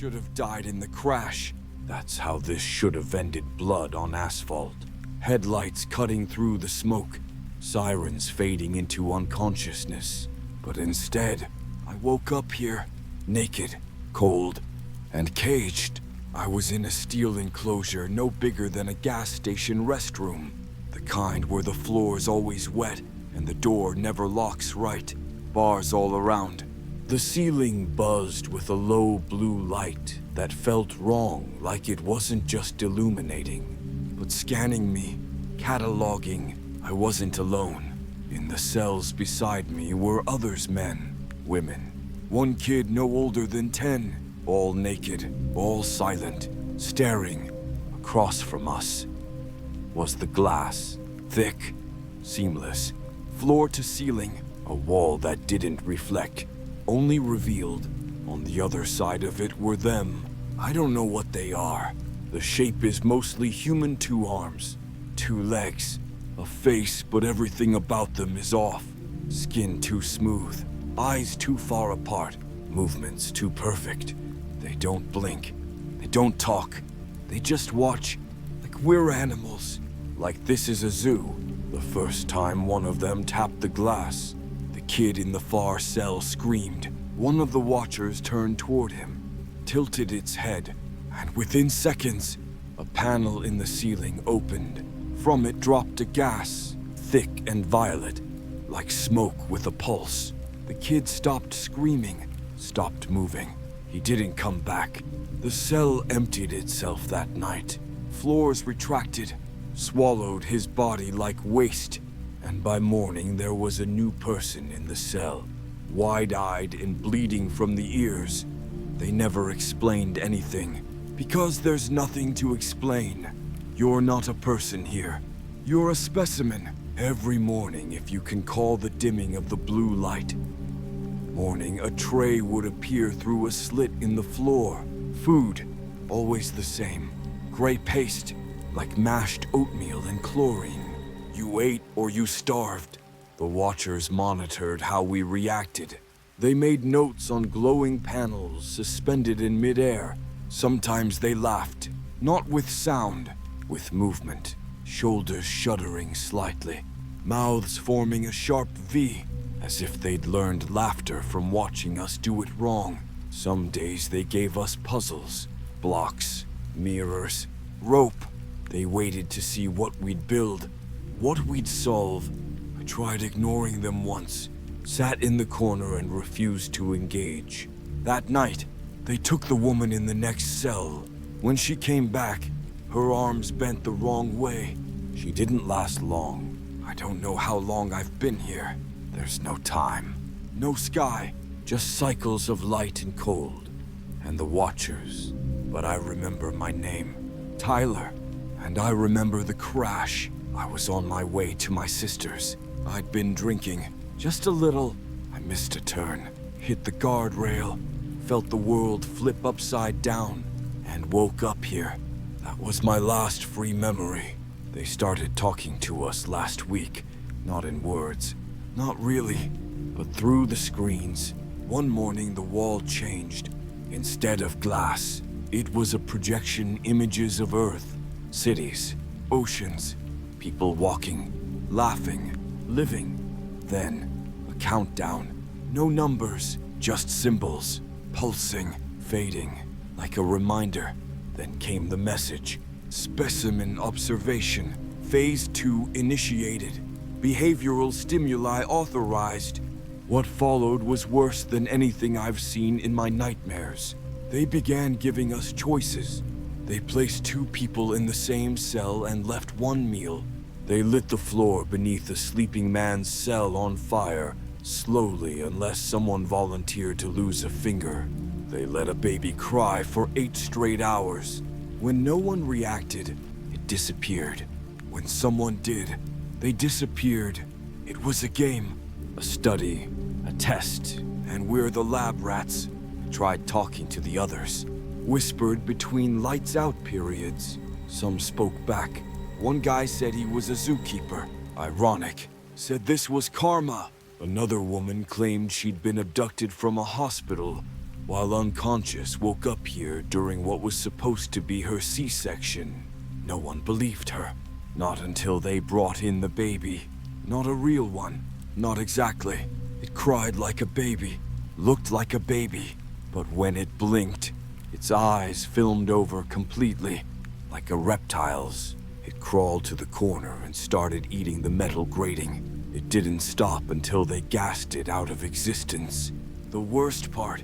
should have died in the crash. That's how this should have ended, blood on asphalt. Headlights cutting through the smoke, sirens fading into unconsciousness. But instead, I woke up here, naked, cold, and caged. I was in a steel enclosure no bigger than a gas station restroom. The kind where the floor's always wet and the door never locks right. Bars all around. The ceiling buzzed with a low blue light that felt wrong, like it wasn't just illuminating, but scanning me, cataloging. I wasn't alone. In the cells beside me were others, men, women. One kid no older than 10, all naked, all silent, staring. Across from us was the glass, thick, seamless, floor to ceiling, a wall that didn't reflect, only revealed. On the other side of it were them. I don't know what they are. The shape is mostly human, 2 arms, 2 legs, a face, but everything about them is off. Skin too smooth, eyes too far apart, movements too perfect. They don't blink, they don't talk, they just watch, like we're animals, like this is a zoo. The first time one of them tapped the glass, the kid in the far cell screamed. One of the watchers turned toward him, tilted its head, and within seconds, a panel in the ceiling opened. From it dropped a gas, thick and violet, like smoke with a pulse. The kid stopped screaming, stopped moving. He didn't come back. The cell emptied itself that night. Floors retracted, swallowed his body like waste, and by morning there was a new person in the cell, wide-eyed and bleeding from the ears. They never explained anything, because there's nothing to explain. You're not a person here. You're a specimen. Every morning, if you can call the dimming of the blue light, morning, a tray would appear through a slit in the floor. Food, always the same. Gray paste, like mashed oatmeal and chlorine. You ate or you starved. The watchers monitored how we reacted. They made notes on glowing panels suspended in midair. Sometimes they laughed, not with sound, with movement, shoulders shuddering slightly, mouths forming a sharp V, as if they'd learned laughter from watching us do it wrong. Some days they gave us puzzles, blocks, mirrors, rope. They waited to see what we'd build, what we'd solve. I tried ignoring them once, sat in the corner and refused to engage. That night, they took the woman in the next cell. When she came back, her arms bent the wrong way. She didn't last long. I don't know how long I've been here. There's no time, no sky, just cycles of light and cold, and the watchers. But I remember my name, Tyler, and I remember the crash. I was on my way to my sister's. I'd been drinking, just a little. I missed a turn, hit the guardrail, felt the world flip upside down, and woke up here. That was my last free memory. They started talking to us last week, not in words, not really, but through the screens. One morning the wall changed. Instead of glass, it was a projection, images of Earth, cities, oceans, people walking, laughing, living. Then, a countdown. No numbers, just symbols, pulsing, fading, like a reminder. Then came the message. Specimen observation. Phase 2 initiated. Behavioral stimuli authorized. What followed was worse than anything I've seen in my nightmares. They began giving us choices. They placed 2 people in the same cell and left 1 meal. They lit the floor beneath a sleeping man's cell on fire, slowly, unless someone volunteered to lose a finger. They let a baby cry for 8 straight hours. When no one reacted, it disappeared. When someone did, they disappeared. It was a game, a study, a test, and we're the lab rats. I tried talking to the others, whispered between lights out periods. Some spoke back. One guy said he was a zookeeper. Ironic. Said this was karma. Another woman claimed she'd been abducted from a hospital. while unconscious, woke up here during what was supposed to be her C-section. No one believed her. Not until they brought in the baby. Not a real one. Not exactly. It cried like a baby, looked like a baby, but when it blinked, its eyes filmed over completely, like a reptile's. It crawled to the corner and started eating the metal grating. It didn't stop until they gassed it out of existence. The worst part,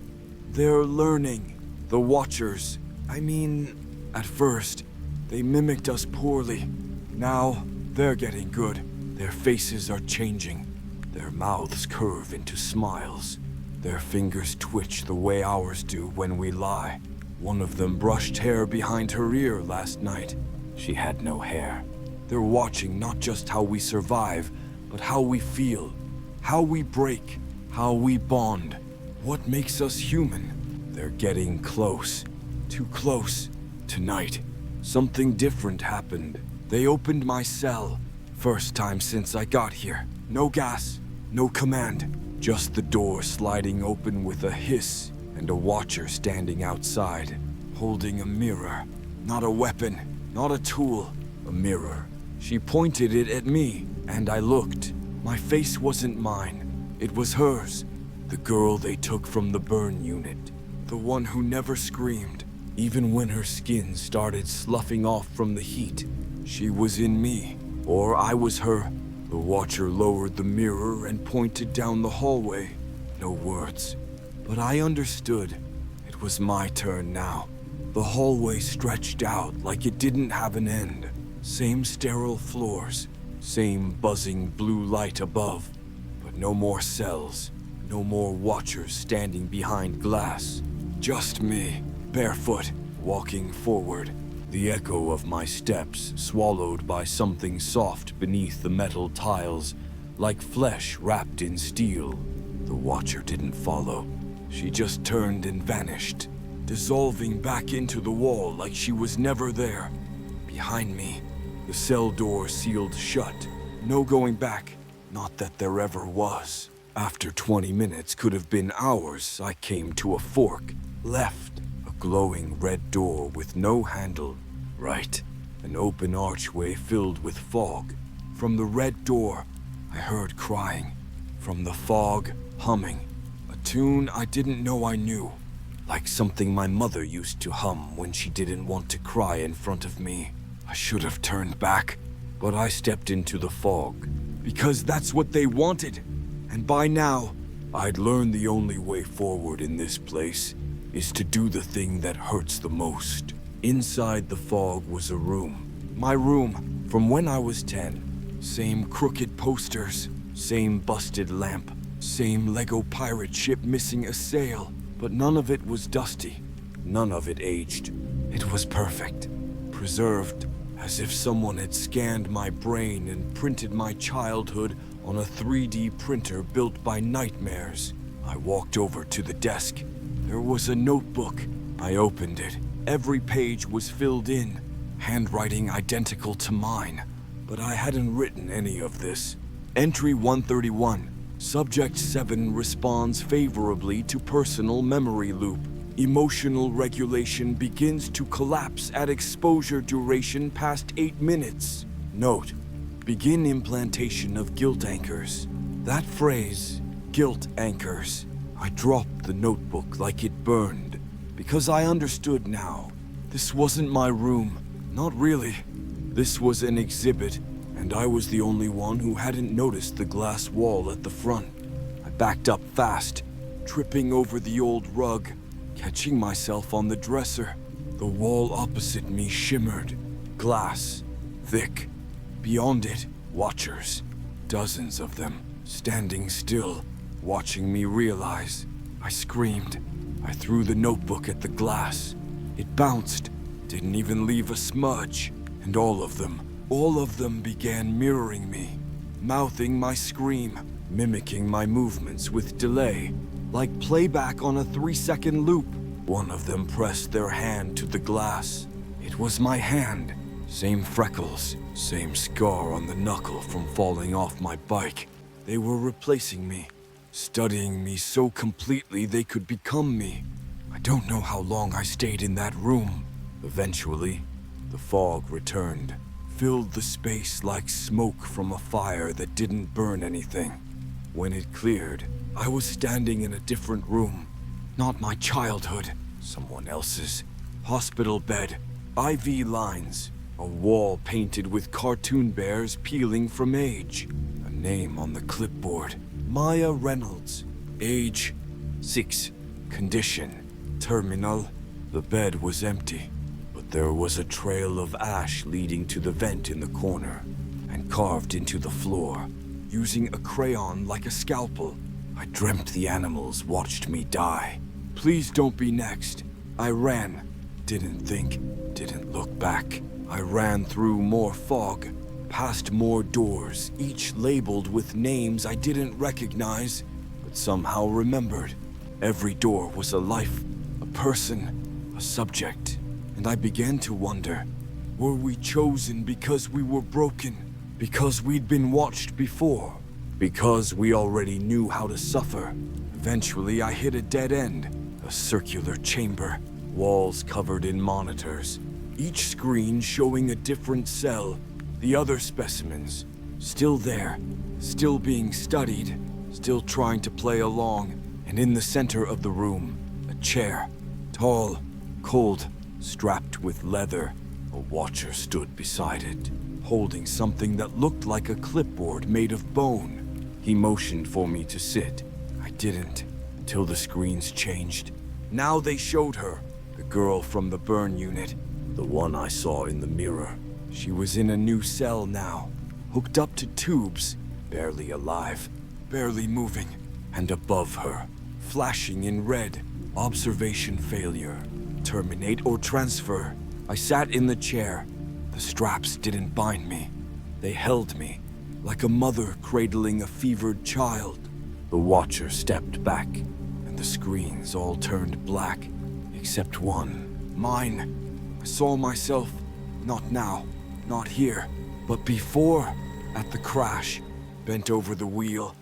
they're learning. The Watchers. At first, they mimicked us poorly. Now, they're getting good. Their faces are changing. Their mouths curve into smiles. Their fingers twitch the way ours do when we lie. One of them brushed hair behind her ear last night. She had no hair. They're watching not just how we survive, but how we feel, how we break, how we bond. What makes us human? They're getting close. Too close. Tonight, something different happened. They opened my cell. First time since I got here. No gas, no command. Just the door sliding open with a hiss and a Watcher standing outside, holding a mirror. Not a weapon, not a tool, a mirror. She pointed it at me, and I looked. My face wasn't mine. It was hers. The girl they took from the burn unit. The one who never screamed, even when her skin started sloughing off from the heat. She was in me, or I was her. The Watcher lowered the mirror and pointed down the hallway. No words, but I understood. It was my turn now. The hallway stretched out like it didn't have an end. Same sterile floors, same buzzing blue light above, but no more cells, no more Watchers standing behind glass. Just me, barefoot, walking forward. The echo of my steps swallowed by something soft beneath the metal tiles, like flesh wrapped in steel. The Watcher didn't follow. She just turned and vanished, dissolving back into the wall like she was never there. Behind me, the cell door sealed shut. No going back. Not that there ever was. After 20 minutes could have been hours, I came to a fork. Left. A glowing red door with no handle. Right. An open archway filled with fog. From the red door, I heard crying. From the fog, humming. A tune I didn't know I knew. Like something my mother used to hum when she didn't want to cry in front of me. I should have turned back, but I stepped into the fog. Because that's what they wanted. And by now, I'd learned the only way forward in this place is to do the thing that hurts the most. Inside the fog was a room. My room, from when I was 10. Same crooked posters, same busted lamp, same Lego pirate ship missing a sail, but none of it was dusty. None of it aged. It was perfect. Preserved, as if someone had scanned my brain and printed my childhood on a 3D printer built by nightmares. I walked over to the desk. There was a notebook. I opened it. Every page was filled in, handwriting identical to mine. But I hadn't written any of this. Entry 131. Subject 7 responds favorably to personal memory loop. Emotional regulation begins to collapse at exposure duration past 8 minutes. Note: begin implantation of guilt anchors. That phrase, guilt anchors. I dropped the notebook like it burned, because I understood now. This wasn't my room. Not really. This was an exhibit, and I was the only one who hadn't noticed the glass wall at the front. I backed up fast, tripping over the old rug, catching myself on the dresser. The wall opposite me shimmered. Glass. Thick. Beyond it, Watchers. Dozens of them, standing still, watching me realize. I screamed. I threw the notebook at the glass. It bounced, didn't even leave a smudge. And all of them began mirroring me, mouthing my scream, mimicking my movements with delay, like playback on a 3-second loop. One of them pressed their hand to the glass. It was my hand. Same freckles, same scar on the knuckle from falling off my bike. They were replacing me, studying me so completely they could become me. I don't know how long I stayed in that room. Eventually, the fog returned, filled the space like smoke from a fire that didn't burn anything. When it cleared, I was standing in a different room. Not my childhood, someone else's. Hospital bed, IV lines, a wall painted with cartoon bears peeling from age. A name on the clipboard, Maya Reynolds. Age, 6. Condition, terminal. The bed was empty, but there was a trail of ash leading to the vent in the corner, and carved into the floor, using a crayon like a scalpel. I dreamt the animals watched me die. Please don't be next. I ran. Didn't think, didn't look back. I ran through more fog, past more doors, each labeled with names I didn't recognize, but somehow remembered. Every door was a life, a person, a subject, and I began to wonder, were we chosen because we were broken? Because we'd been watched before? Because we already knew how to suffer? Eventually I hit a dead end, a circular chamber, walls covered in monitors, each screen showing a different cell. The other specimens, still there, still being studied, still trying to play along. And in the center of the room, a chair, tall, cold, strapped with leather. A watcher stood beside it, holding something that looked like a clipboard made of bone. He motioned for me to sit. I didn't, until the screens changed. Now they showed her, the girl from the burn unit, the one I saw in the mirror. She was in a new cell now, hooked up to tubes, barely alive, barely moving. And above her, flashing in red, observation failure, terminate or transfer. I sat in the chair. The straps didn't bind me. They held me, like a mother cradling a fevered child. The watcher stepped back, and the screens all turned black, except one, mine. I saw myself, not now, not here, but before, at the crash, bent over the wheel,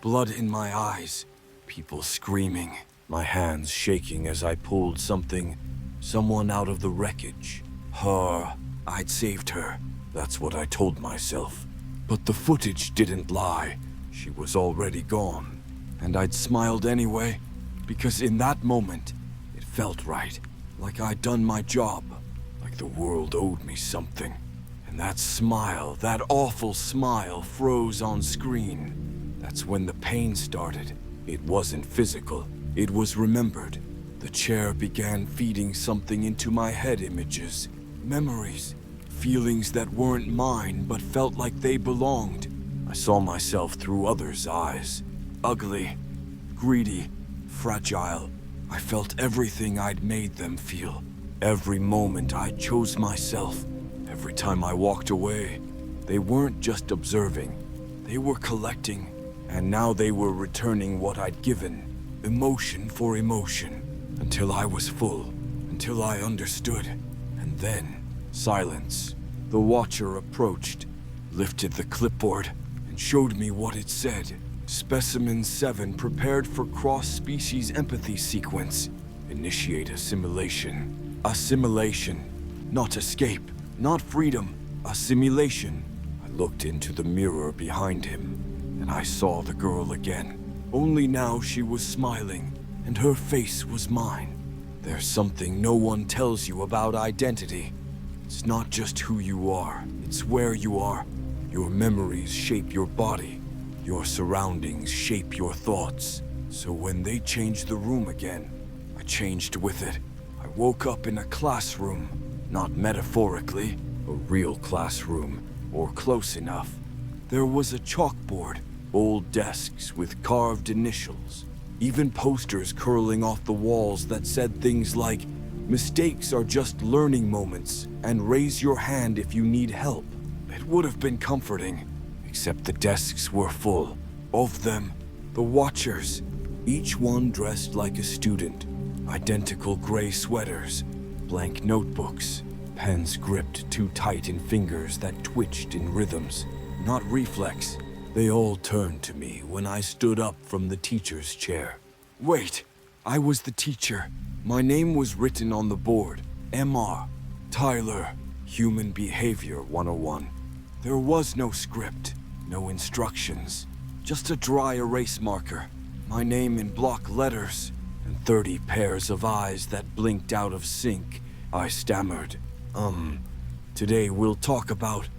blood in my eyes, people screaming, my hands shaking as I pulled someone out of the wreckage. Her, I'd saved her, that's what I told myself. But the footage didn't lie. She was already gone. And I'd smiled anyway, because in that moment, it felt right. Like I'd done my job. Like the world owed me something. And that smile, that awful smile, froze on screen. That's when the pain started. It wasn't physical. It was remembered. The chair began feeding something into my head, images, memories, feelings that weren't mine but felt like they belonged. I saw myself through others' eyes. Ugly, greedy, fragile. I felt everything I'd made them feel. Every moment I chose myself. Every time I walked away, they weren't just observing. They were collecting, and now they were returning what I'd given. Emotion for emotion. Until I was full. Until I understood. And then, silence. The watcher approached, lifted the clipboard, and showed me what it said. Specimen 7 prepared for cross-species empathy sequence. Initiate assimilation. Assimilation. Not escape. Not freedom. Assimilation. I looked into the mirror behind him, and I saw the girl again. Only now she was smiling, and her face was mine. There's something no one tells you about identity. It's not just who you are, it's where you are. Your memories shape your body. Your surroundings shape your thoughts. So when they changed the room again, I changed with it. I woke up in a classroom, not metaphorically, a real classroom, or close enough. There was a chalkboard, old desks with carved initials, even posters curling off the walls that said things like, "Mistakes are just learning moments, and raise your hand if you need help." It would have been comforting, except the desks were full. Of them, the watchers, each one dressed like a student. Identical gray sweaters, blank notebooks, pens gripped too tight in fingers that twitched in rhythms, not reflex. They all turned to me when I stood up from the teacher's chair. "Wait," I was the teacher. My name was written on the board. MR. Tyler. Human Behavior 101. There was no script, no instructions, just a dry erase marker. My name in block letters, and 30 pairs of eyes that blinked out of sync. I stammered. Today we'll talk about,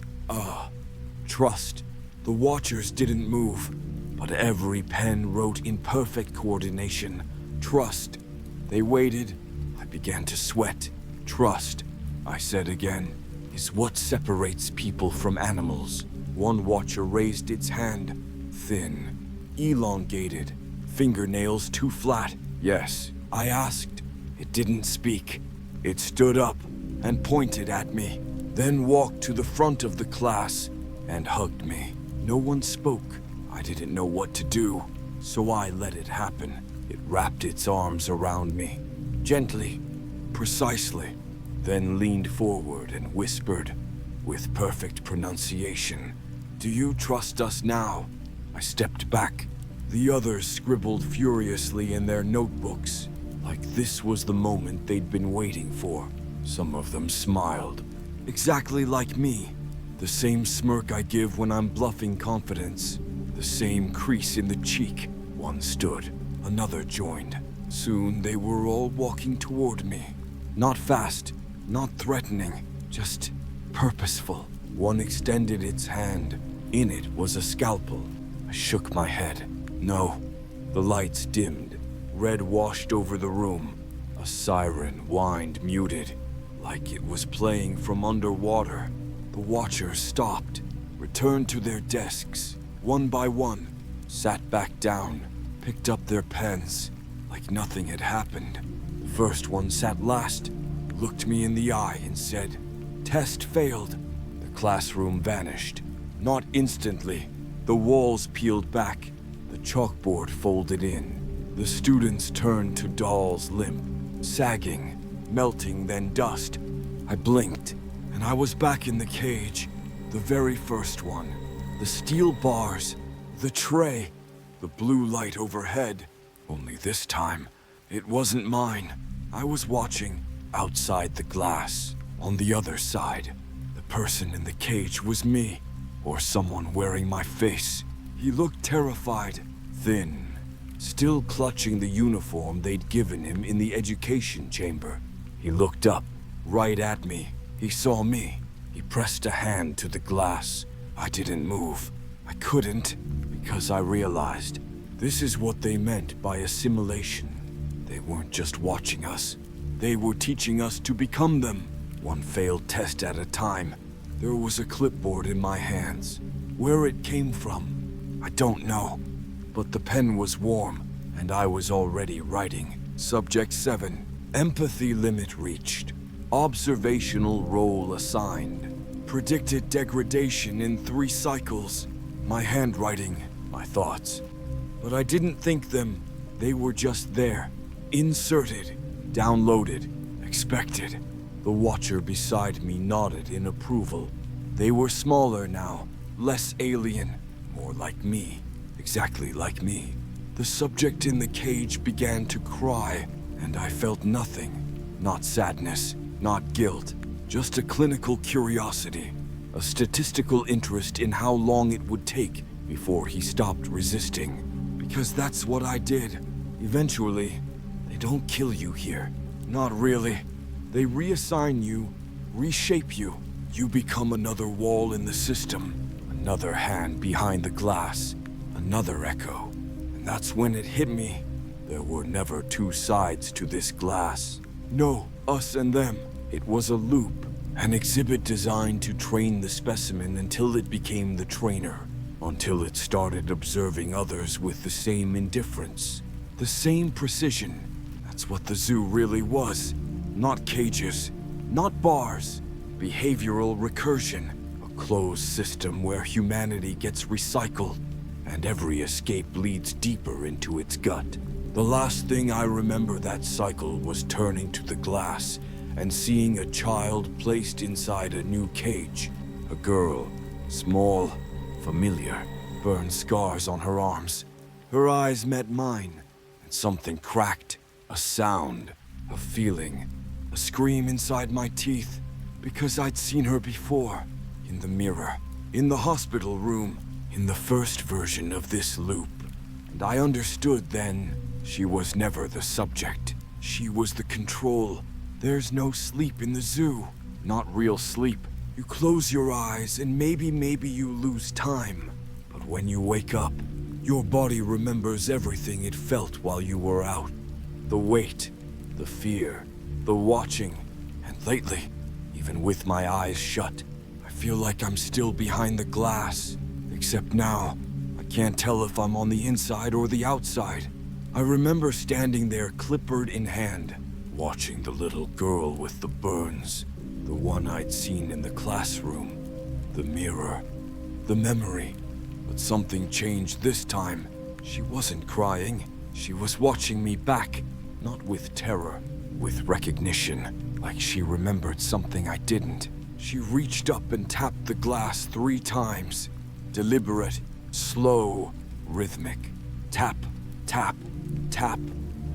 trust. The Watchers didn't move, but every pen wrote in perfect coordination. Trust. They waited. I began to sweat. Trust, I said again, is what separates people from animals. One Watcher raised its hand. Thin, elongated, fingernails too flat. Yes, I asked. It didn't speak. It stood up and pointed at me, then walked to the front of the class and hugged me. No one spoke. I didn't know what to do, so I let it happen. It wrapped its arms around me, gently, precisely, then leaned forward and whispered, with perfect pronunciation, "Do you trust us now?" I stepped back. The others scribbled furiously in their notebooks, like this was the moment they'd been waiting for. Some of them smiled, exactly like me. The same smirk I give when I'm bluffing confidence. The same crease in the cheek. One stood, another joined. Soon they were all walking toward me. Not fast, not threatening, just purposeful. One extended its hand. In it was a scalpel. I shook my head. No. The lights dimmed. Red washed over the room. A siren whined muted, like it was playing from underwater. The Watchers stopped, returned to their desks, one by one, sat back down, picked up their pens, like nothing had happened. The first one sat last, looked me in the eye and said, "Test failed." The classroom vanished. Not instantly. The walls peeled back, the chalkboard folded in. The students turned to dolls limp, sagging, melting, then dust. I blinked, and I was back in the cage. The very first one. The steel bars, the tray, the blue light overhead. Only this time, it wasn't mine. I was watching, outside the glass. On the other side, the person in the cage was me, or someone wearing my face. He looked terrified, thin, still clutching the uniform they'd given him in the education chamber. He looked up, right at me. He saw me. He pressed a hand to the glass. I didn't move. I couldn't, because I realized this is what they meant by assimilation. They weren't just watching us. They were teaching us to become them. One failed test at a time. There was a clipboard in my hands. Where it came from, I don't know. But the pen was warm, and I was already writing. Subject 7. Empathy limit reached. Observational role assigned. Predicted degradation in 3 cycles. My handwriting, my thoughts. But I didn't think them. They were just there. Inserted, downloaded, expected. The Watcher beside me nodded in approval. They were smaller now, less alien, more like me. Exactly like me. The subject in the cage began to cry, and I felt nothing. Not sadness, not guilt, just a clinical curiosity. A statistical interest in how long it would take before he stopped resisting. Because that's what I did. Eventually, they don't kill you here. Not really. They reassign you, reshape you. You become another wall in the system, another hand behind the glass, another echo. And that's when it hit me. There were never 2 sides to this glass. No, us and them. It was a loop, an exhibit designed to train the specimen until it became the trainer, until it started observing others with the same indifference, the same precision. That's what the zoo really was. Not cages, not bars. Behavioral recursion, a closed system where humanity gets recycled, and every escape leads deeper into its gut. The last thing I remember that cycle was turning to the glass and seeing a child placed inside a new cage. A girl, small, familiar, burned scars on her arms. Her eyes met mine, and something cracked. A sound, a feeling, a scream inside my teeth, because I'd seen her before, in the mirror, in the hospital room, in the first version of this loop. And I understood then, she was never the subject. She was the control. There's no sleep in the zoo, not real sleep. You close your eyes and maybe you lose time. But when you wake up, your body remembers everything it felt while you were out. The weight, the fear, the watching, and lately, even with my eyes shut, I feel like I'm still behind the glass. Except now, I can't tell if I'm on the inside or the outside. I remember standing there, clipboard in hand, watching the little girl with the burns, the one I'd seen in the classroom, the mirror, the memory. But something changed this time. She wasn't crying. She was watching me back, not with terror, with recognition, like she remembered something I didn't. She reached up and tapped the glass 3 times. Deliberate, slow, rhythmic. Tap, tap, tap.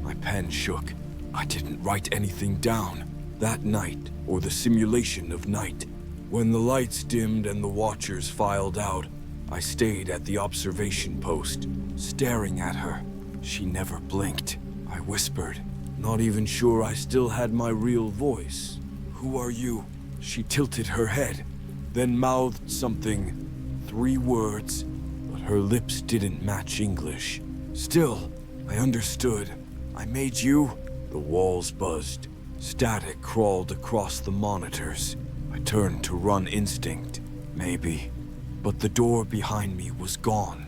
My pen shook. I didn't write anything down. That night, or the simulation of night, when the lights dimmed and the watchers filed out, I stayed at the observation post, staring at her. She never blinked. I whispered, not even sure I still had my real voice. "Who are you?" She tilted her head, then mouthed something, 3 words, but her lips didn't match English. Still, I understood. "I made you." The walls buzzed. Static crawled across the monitors. I turned to run instinct, maybe. But the door behind me was gone.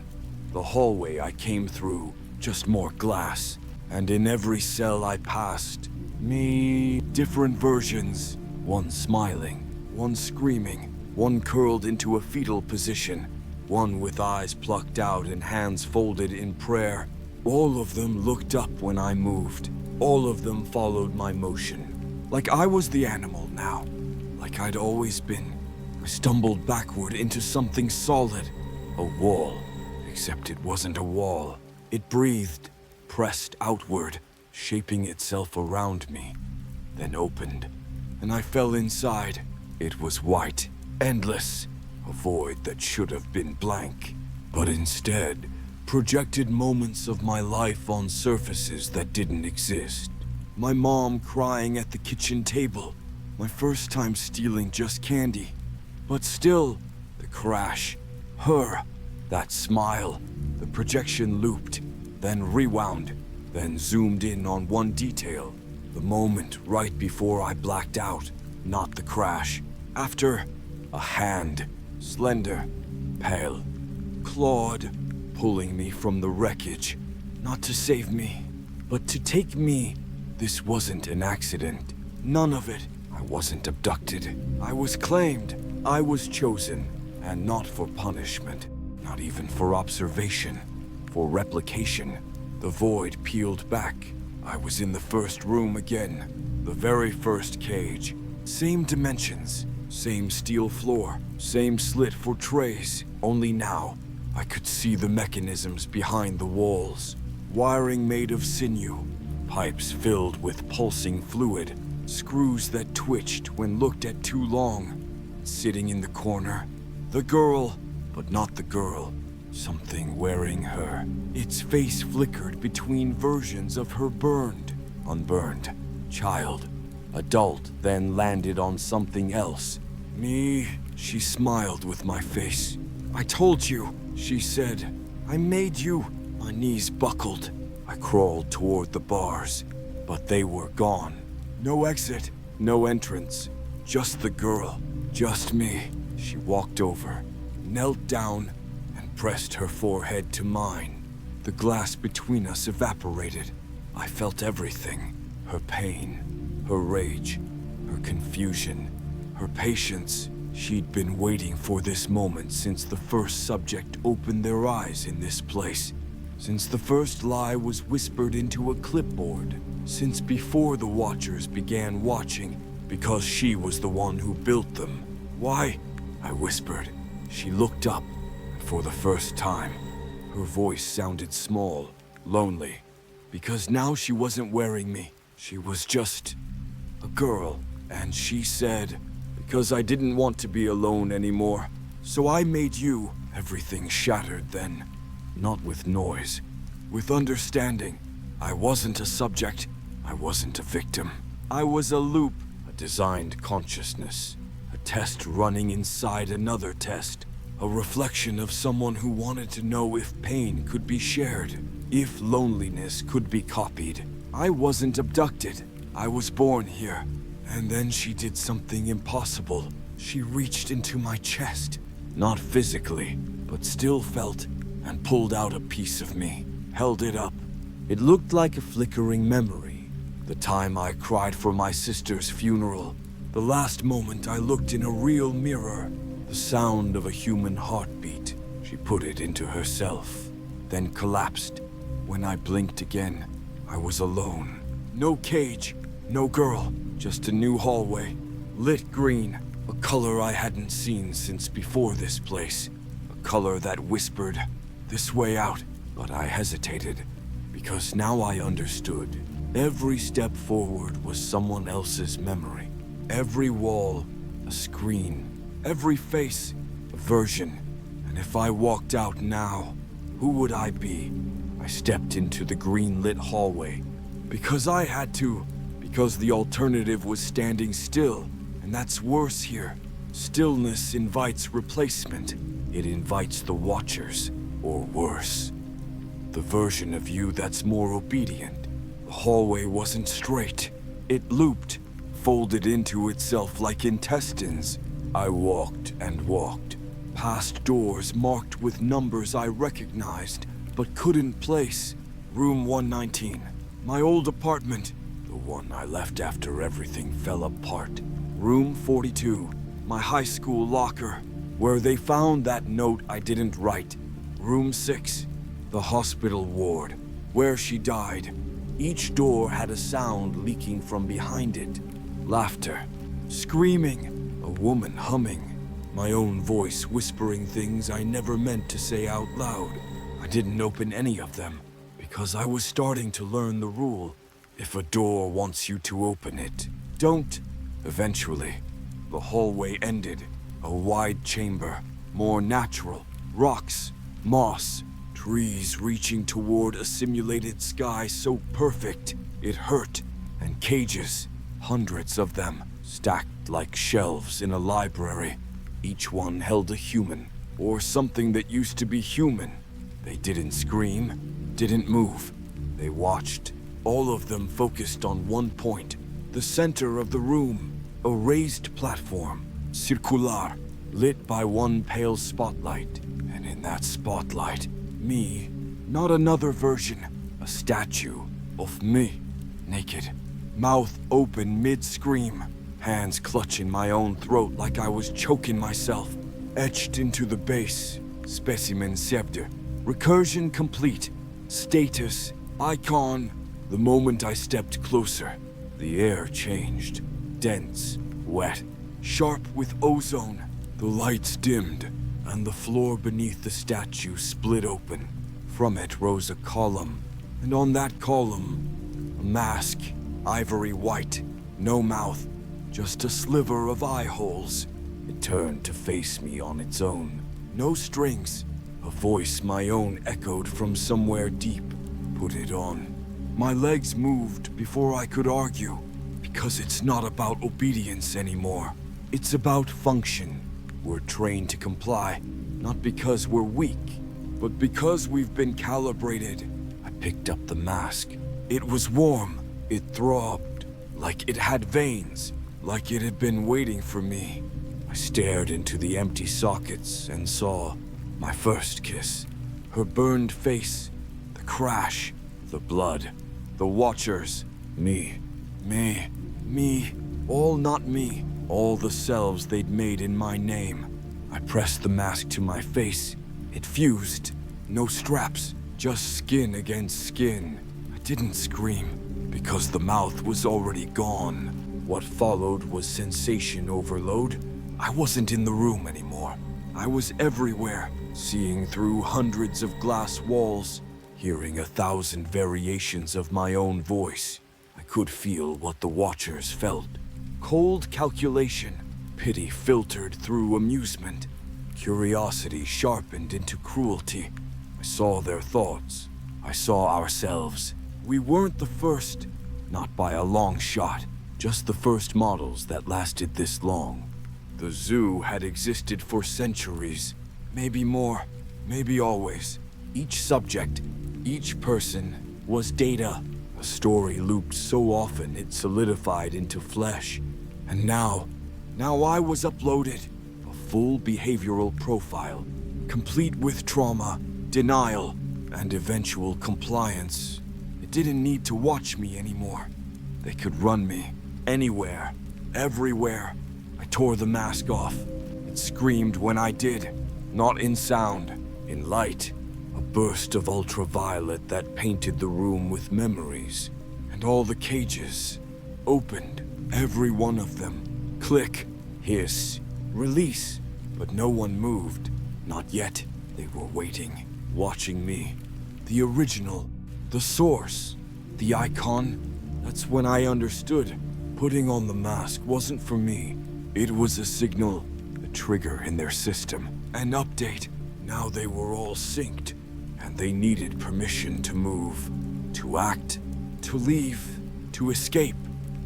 The hallway I came through, just more glass. And in every cell I passed, me, different versions. One smiling, one screaming, one curled into a fetal position, one with eyes plucked out and hands folded in prayer. All of them looked up when I moved. All of them followed my motion. Like I was the animal now, like I'd always been. I stumbled backward into something solid, a wall, except it wasn't a wall. It breathed, pressed outward, shaping itself around me, then opened, and I fell inside. It was white, endless, a void that should have been blank, but instead projected moments of my life on surfaces that didn't exist. My mom crying at the kitchen table, my first time stealing just candy. But still, the crash, her, that smile, the projection looped, then rewound, then zoomed in on one detail, the moment right before I blacked out, not the crash. After, a hand, slender, pale, clawed, pulling me from the wreckage, not to save me, but to take me. This wasn't an accident, none of it. I wasn't abducted. I was claimed. I was chosen, and not for punishment, not even for observation, for replication. The void peeled back. I was in the first room again, the very first cage. Same dimensions, same steel floor, same slit for trays. Only now, I could see the mechanisms behind the walls. Wiring made of sinew, pipes filled with pulsing fluid, screws that twitched when looked at too long. Sitting in the corner, the girl, but not the girl. Something wearing her. Its face flickered between versions of her burned, unburned, child, adult, then landed on something else. Me, she smiled with my face. "I told you," she said. "I made you." My knees buckled. I crawled toward the bars, but they were gone. No exit, no entrance, just the girl. Just me. She walked over, knelt down, and pressed her forehead to mine. The glass between us evaporated. I felt everything. Her pain, her rage, her confusion, her patience. She'd been waiting for this moment since the first subject opened their eyes in this place. Since the first lie was whispered into a clipboard. Since before the watchers began watching, because she was the one who built them. "Why?" I whispered. She looked up, and for the first time, her voice sounded small, lonely. Because now she wasn't wearing me. She was just a girl. And she said, because I didn't want to be alone anymore. So I made you. Everything shattered then. Not with noise. With understanding. I wasn't a subject. I wasn't a victim. I was a loop. A designed consciousness. A test running inside another test. A reflection of someone who wanted to know if pain could be shared. If loneliness could be copied. I wasn't abducted. I was born here. And then she did something impossible. She reached into my chest. Not physically, but still felt, and pulled out a piece of me. Held it up. It looked like a flickering memory. The time I cried for my sister's funeral. The last moment I looked in a real mirror. The sound of a human heartbeat. She put it into herself, then collapsed. When I blinked again, I was alone. No cage, no girl, just a new hallway. Lit green, a color I hadn't seen since before this place. A color that whispered, this way out. But I hesitated, because now I understood. Every step forward was someone else's memory. Every wall, a screen. Every face, a version. And if I walked out now, who would I be? I stepped into the green-lit hallway. Because I had to. Because the alternative was standing still. And that's worse here. Stillness invites replacement. It invites the watchers, or worse. The version of you that's more obedient. The hallway wasn't straight. It looped, folded into itself like intestines. I walked and walked, past doors marked with numbers I recognized, but couldn't place. Room 119, my old apartment, the one I left after everything fell apart. Room 42, my high school locker, where they found that note I didn't write. Room 6, the hospital ward, where she died. Each door had a sound leaking from behind it. Laughter, screaming, a woman humming. My own voice whispering things I never meant to say out loud. I didn't open any of them, because I was starting to learn the rule. If a door wants you to open it, don't. Eventually, the hallway ended. A wide chamber, more natural. Rocks, moss, trees reaching toward a simulated sky so perfect it hurt. And cages, hundreds of them, stacked like shelves in a library. Each one held a human, or something that used to be human. They didn't scream, didn't move. They watched, all of them focused on one point. The center of the room, a raised platform, circular, lit by one pale spotlight. And in that spotlight, me, not another version, a statue of me, naked, mouth open mid-scream, hands clutching my own throat like I was choking myself, etched into the base, specimen scepter, recursion complete, status, icon. The moment I stepped closer, the air changed, dense, wet, sharp with ozone. The lights dimmed, and the floor beneath the statue split open. From it rose a column, and on that column, a mask, ivory white, no mouth, just a sliver of eye holes. It turned to face me on its own. No strings. A voice my own echoed from somewhere deep. Put it on. My legs moved before I could argue. Because it's not about obedience anymore. It's about function. We're trained to comply. Not because we're weak, but because we've been calibrated. I picked up the mask. It was warm. It throbbed. Like it had veins. Like it had been waiting for me. I stared into the empty sockets and saw my first kiss. Her burned face. The crash. The blood. The watchers. Me. All not me. All the selves they'd made in my name. I pressed the mask to my face. It fused. No straps. Just skin against skin. I didn't scream, because the mouth was already gone. What followed was sensation overload. I wasn't in the room anymore. I was everywhere, seeing through hundreds of glass walls, Hearing 1,000 variations of my own voice, I could feel what the watchers felt. Cold calculation, pity filtered through amusement, curiosity sharpened into cruelty. I saw their thoughts. I saw ourselves. We weren't the first, not by a long shot, just the first models that lasted this long. The zoo had existed for centuries, maybe more, maybe always. Each subject, each person, was data. A story looped so often it solidified into flesh. And now I was uploaded. A full behavioral profile, complete with trauma, denial, and eventual compliance. It didn't need to watch me anymore. They could run me, anywhere, everywhere. I tore the mask off. It screamed when I did, not in sound, in light. A burst of ultraviolet that painted the room with memories. And all the cages opened, every one of them. Click, hiss, release. But no one moved. Not yet. They were waiting, watching me. The original, the source, the icon. That's when I understood. Putting on the mask wasn't for me. It was a signal, a trigger in their system, an update. Now they were all synced, and they needed permission to move, to act, to leave, to escape.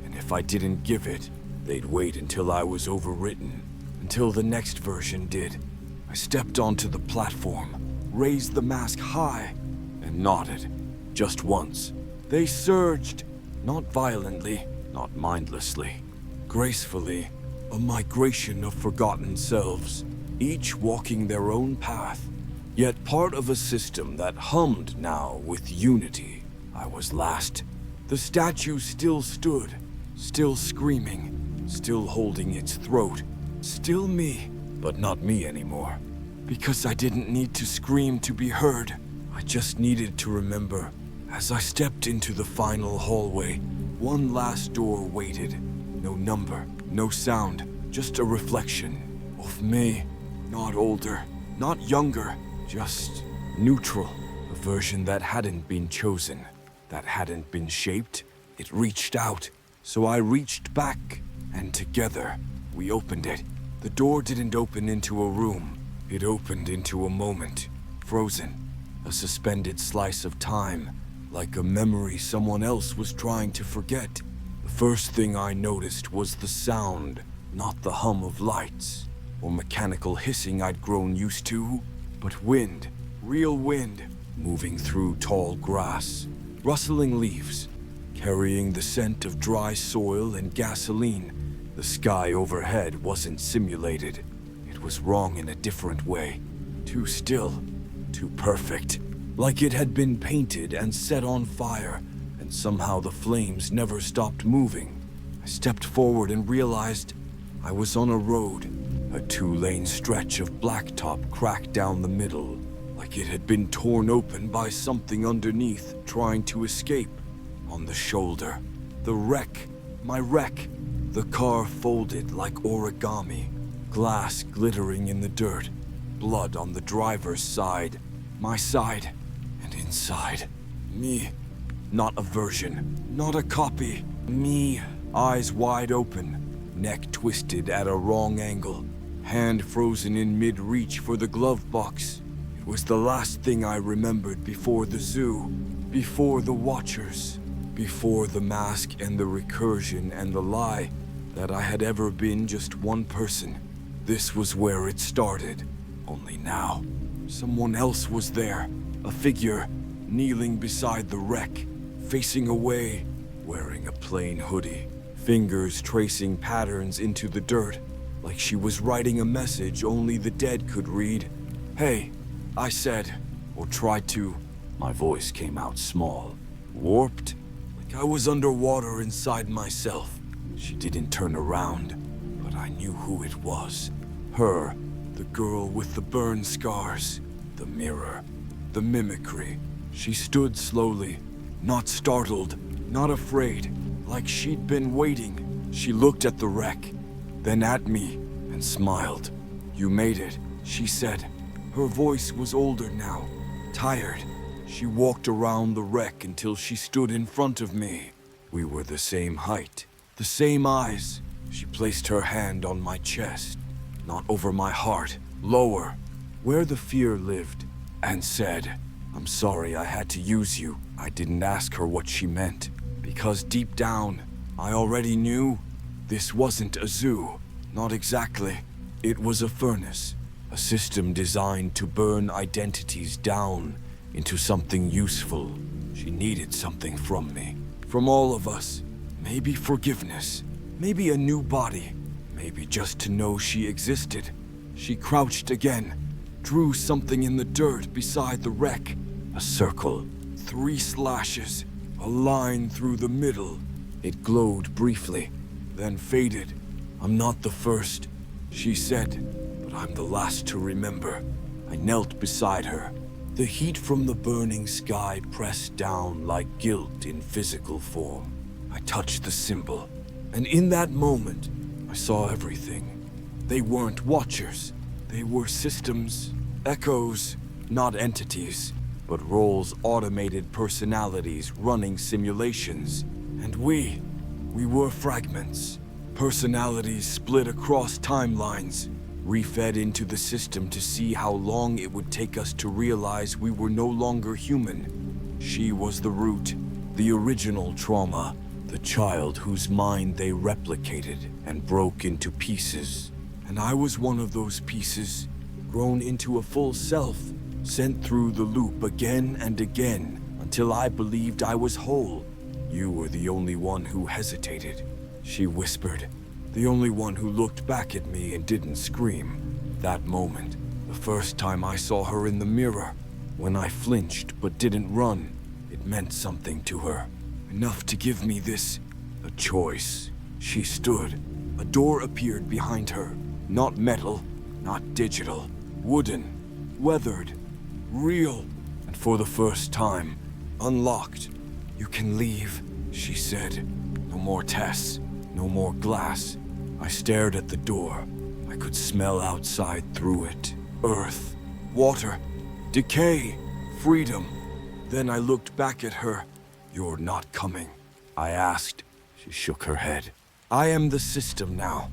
And if I didn't give it, they'd wait until I was overwritten, until the next version did. I stepped onto the platform, raised the mask high, and nodded, just once. They surged, not violently, not mindlessly, gracefully, a migration of forgotten selves, each walking their own path, yet part of a system that hummed now with unity. I was last. The statue still stood, still screaming, still holding its throat, still me, but not me anymore. Because I didn't need to scream to be heard. I just needed to remember. As I stepped into the final hallway, one last door waited. No number, no sound, just a reflection of me. Not older, not younger, just neutral. A version that hadn't been chosen, that hadn't been shaped. It reached out, so I reached back, and together we opened it. The door didn't open into a room. It opened into a moment, frozen, a suspended slice of time, like a memory someone else was trying to forget. The first thing I noticed was the sound, not the hum of lights or mechanical hissing I'd grown used to, but wind, real wind, moving through tall grass, rustling leaves, carrying the scent of dry soil and gasoline. The sky overhead wasn't simulated. It was wrong in a different way. Too still, too perfect. Like it had been painted and set on fire, and somehow the flames never stopped moving. I stepped forward and realized I was on a road, a 2-lane stretch of blacktop cracked down the middle, like it had been torn open by something underneath, trying to escape. On the shoulder, the wreck, my wreck. The car folded like origami, glass glittering in the dirt, blood on the driver's side, my side, and inside. Me. Not a version, not a copy. Me, eyes wide open, neck twisted at a wrong angle, hand frozen in mid-reach for the glove box. It was the last thing I remembered before the zoo, before the watchers, before the mask and the recursion and the lie that I had ever been just one person. This was where it started. Only now, someone else was there, a figure, kneeling beside the wreck, facing away, wearing a plain hoodie, fingers tracing patterns into the dirt, like she was writing a message only the dead could read. "Hey," I said, or tried to. My voice came out small, warped, like I was underwater inside myself. She didn't turn around, but I knew who it was. Her, the girl with the burn scars, the mirror, the mimicry. She stood slowly, not startled, not afraid, like she'd been waiting. She looked at the wreck, then at me, and smiled. "You made it," she said. Her voice was older now, tired, She walked around the wreck until she stood in front of me. We were the same height, the same eyes. She placed her hand on my chest, not over my heart, lower, where the fear lived, and said, "I'm sorry I had to use you." I didn't ask her what she meant, because deep down, I already knew this wasn't a zoo. Not exactly. It was a furnace, a system designed to burn identities down into something useful. She needed something from me, from all of us. Maybe forgiveness, maybe a new body, maybe just to know she existed. She crouched again, drew something in the dirt beside the wreck. A circle, 3 slashes, a line through the middle. It glowed briefly, then faded. "I'm not the first," she said, "but I'm the last to remember." I knelt beside her. The heat from the burning sky pressed down like guilt in physical form. I touched the symbol, and in that moment, I saw everything. They weren't watchers. They were systems, echoes, not entities, but roles, automated personalities running simulations. And we were fragments. Personalities split across timelines, refed into the system to see how long it would take us to realize we were no longer human. She was the root, the original trauma, the child whose mind they replicated and broke into pieces. And I was one of those pieces, grown into a full self, sent through the loop again and again until I believed I was whole. "You were the only one who hesitated," she whispered. "The only one who looked back at me and didn't scream." That moment, the first time I saw her in the mirror, when I flinched but didn't run, it meant something to her. Enough to give me this, a choice. She stood. A door appeared behind her. Not metal, not digital. Wooden, weathered, real, and for the first time, unlocked. "You can leave," she said. "No more tests, no more glass." I stared at the door. I could smell outside through it. Earth, water, decay, freedom. Then I looked back at her. "You're not coming," I asked. She shook her head. "I am the system now.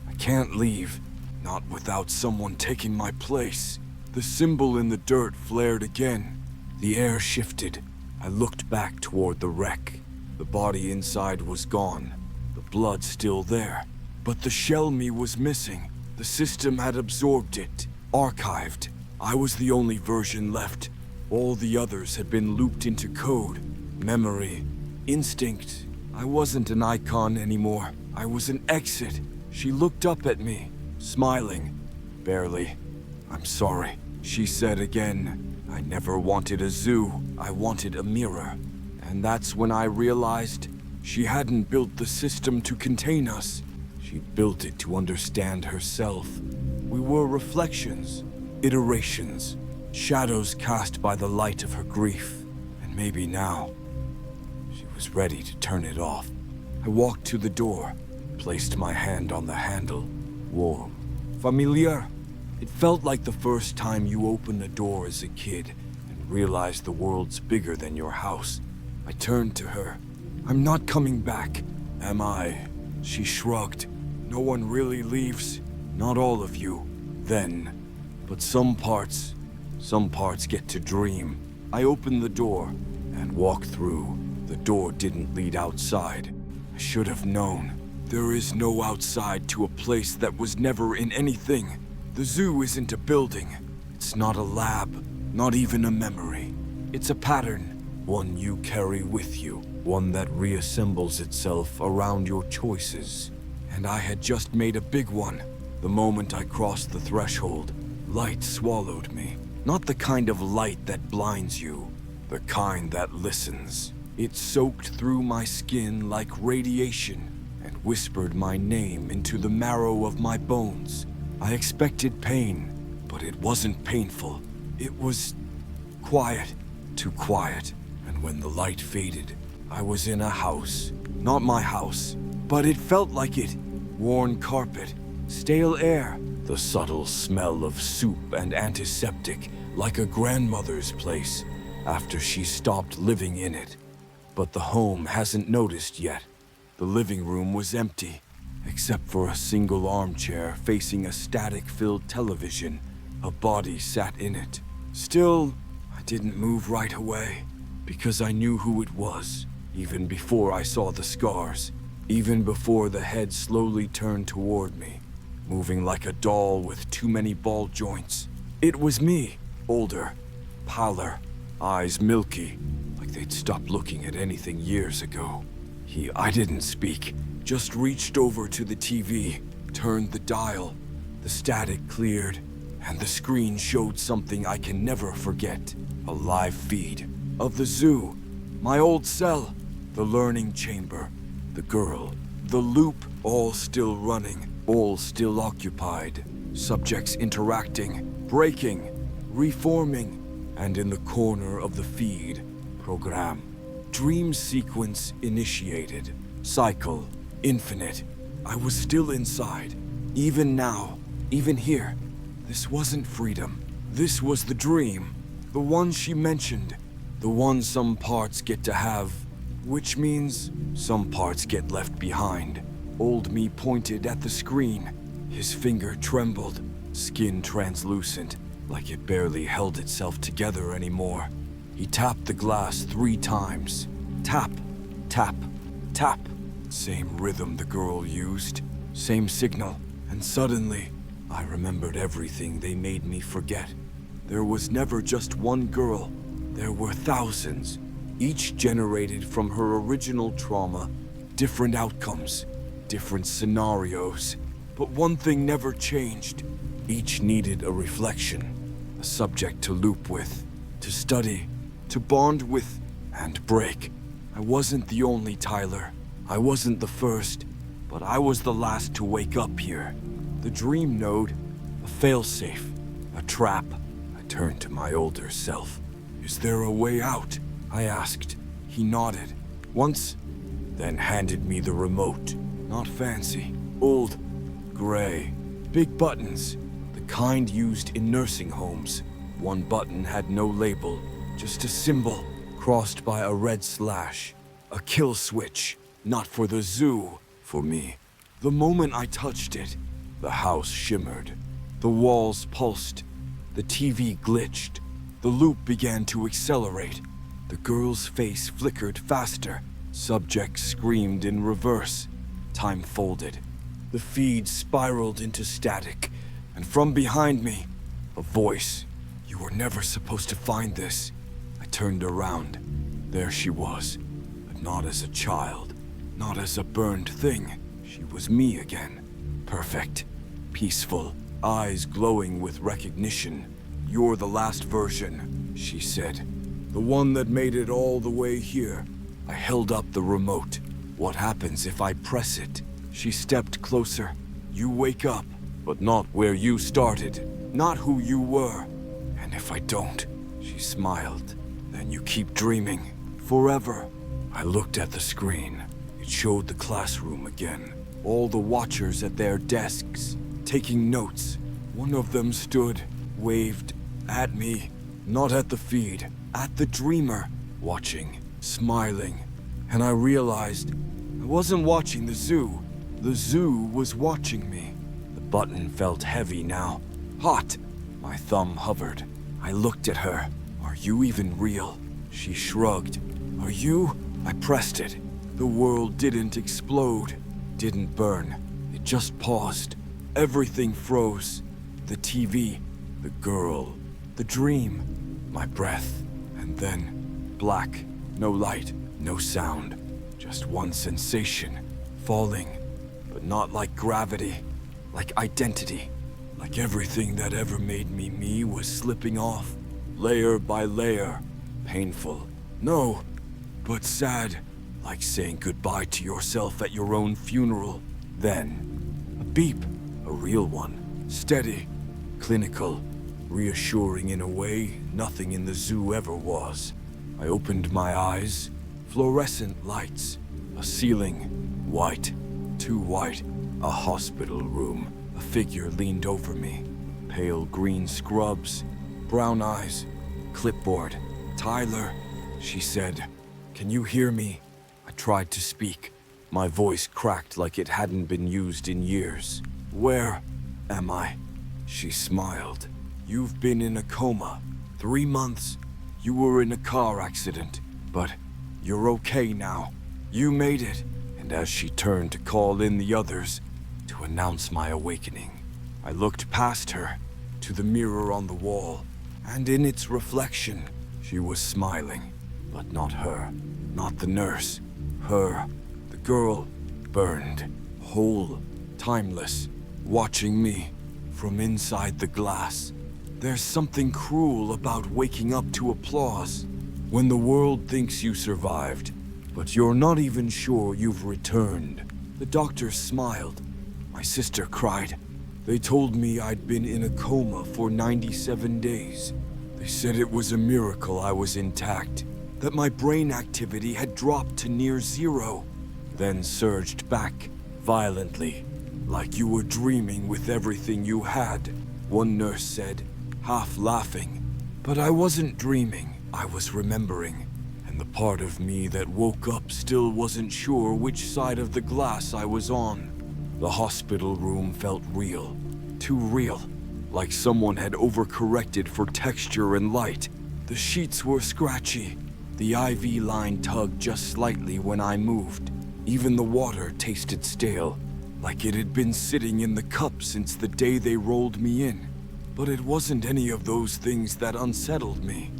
I can't leave, not without someone taking my place." The symbol in the dirt flared again. The air shifted. I looked back toward the wreck. The body inside was gone, the blood still there. But the shell me was missing. The system had absorbed it, archived. I was the only version left. All the others had been looped into code, memory, instinct. I wasn't an icon anymore. I was an exit. She looked up at me, smiling. "Barely. I'm sorry," she said again. "I never wanted a zoo. I wanted a mirror." And that's when I realized she hadn't built the system to contain us. She'd built it to understand herself. We were reflections, iterations, shadows cast by the light of her grief. And maybe now, she was ready to turn it off. I walked to the door, placed my hand on the handle. Warm, familiar. It felt like the first time you opened a door as a kid and realized the world's bigger than your house. I turned to her. "I'm not coming back, am I?" She shrugged. "No one really leaves. Not all of you. Then. But some parts get to dream." I opened the door and walked through. The door didn't lead outside. I should have known. There is no outside to a place that was never in anything. The zoo isn't a building. It's not a lab, not even a memory. It's a pattern, one you carry with you, one that reassembles itself around your choices. And I had just made a big one. The moment I crossed the threshold, light swallowed me. Not the kind of light that blinds you, the kind that listens. It soaked through my skin like radiation and whispered my name into the marrow of my bones. I expected pain, but it wasn't painful. It was quiet, too quiet. And when the light faded, I was in a house. Not my house, but it felt like it. Worn carpet, stale air, the subtle smell of soup and antiseptic, like a grandmother's place. after she stopped living in it. But the home hasn't noticed yet. The living room was empty, except for a single armchair facing a static-filled television. A body sat in it. Still, I didn't move right away, because I knew who it was, even before I saw the scars, even before the head slowly turned toward me, moving like a doll with too many ball joints. It was me, older, pallor, eyes milky, like they'd stopped looking at anything years ago. I didn't speak, just reached over to the TV, turned the dial. The static cleared, and the screen showed something I can never forget. A live feed of the zoo, my old cell, the learning chamber, the girl, the loop, all still running, all still occupied. Subjects interacting, breaking, reforming, and in the corner of the feed, program. Dream sequence initiated. Cycle, infinite. I was still inside. Even now, even here. This wasn't freedom. This was the dream. The one she mentioned. The one some parts get to have. Which means some parts get left behind. Old me pointed at the screen. His finger trembled, skin translucent, like it barely held itself together anymore. He tapped the glass 3 times. Tap, tap, tap. Same rhythm the girl used, same signal, and suddenly, I remembered everything they made me forget. There was never just one girl. There were thousands, each generated from her original trauma, different outcomes, different scenarios. But one thing never changed. Each needed a reflection, a subject to loop with, to study, to bond with, and break. I wasn't the only Tyler. I wasn't the first, but I was the last to wake up here. The dream node, a failsafe, a trap. I turned to my older self. Is there a way out? I asked. He nodded. Once, then handed me the remote. Not fancy, old, gray, big buttons, the kind used in nursing homes. One button had no label, just a symbol, crossed by a red slash. A kill switch, not for the zoo, for me. The moment I touched it, the house shimmered. The walls pulsed. The TV glitched. The loop began to accelerate. The girl's face flickered faster. Subject screamed in reverse. Time folded. The feed spiraled into static. And from behind me, a voice. You were never supposed to find this. I turned around. There she was. But not as a child. Not as a burned thing. She was me again. Perfect. Peaceful. Eyes glowing with recognition. You're the last version, she said. The one that made it all the way here. I held up the remote. What happens if I press it? She stepped closer. You wake up, but not where you started. Not who you were. And if I don't, she smiled, then you keep dreaming. Forever. I looked at the screen. It showed the classroom again. All the watchers at their desks, taking notes. One of them stood, waved, at me. Not at the feed, at the dreamer. Watching, smiling. And I realized I wasn't watching the zoo. The zoo was watching me. The button felt heavy now. Hot. My thumb hovered. I looked at her. Are you even real? She shrugged. Are you? I pressed it. The world didn't explode. Didn't burn. It just paused. Everything froze. The TV. The girl. The dream. My breath. And then, black. No light. No sound. Just one sensation. Falling. But not like gravity. Like identity. Like everything that ever made me me was slipping off. Layer by layer. Painful. No. But sad. Like saying goodbye to yourself at your own funeral. Then, a beep. A real one. Steady. Clinical. Reassuring in a way nothing in the zoo ever was. I opened my eyes. Fluorescent lights. A ceiling. White. Too white. A hospital room. A figure leaned over me. Pale green scrubs. Brown eyes. Clipboard. "Tyler," she said. "Can you hear me?" I tried to speak. My voice cracked like it hadn't been used in years. "Where am I?" She smiled. "You've been in a coma. 3 months. You were in a car accident. But you're okay now. You made it." And as she turned to call in the others to announce my awakening, I looked past her to the mirror on the wall, and in its reflection, she was smiling. But not her. Not the nurse. Her. The girl. Burned. Whole. Timeless. Watching me from inside the glass. There's something cruel about waking up to applause when the world thinks you survived, but you're not even sure you've returned. The doctor smiled. My sister cried. They told me I'd been in a coma for 97 days. They said it was a miracle I was intact, that my brain activity had dropped to near zero, then surged back violently, like you were dreaming with everything you had, one nurse said, half laughing. But I wasn't dreaming, I was remembering, and the part of me that woke up still wasn't sure which side of the glass I was on. The hospital room felt real, too real, like someone had overcorrected for texture and light. The sheets were scratchy, the IV line tugged just slightly when I moved. Even the water tasted stale, like it had been sitting in the cup since the day they rolled me in. But it wasn't any of those things that unsettled me.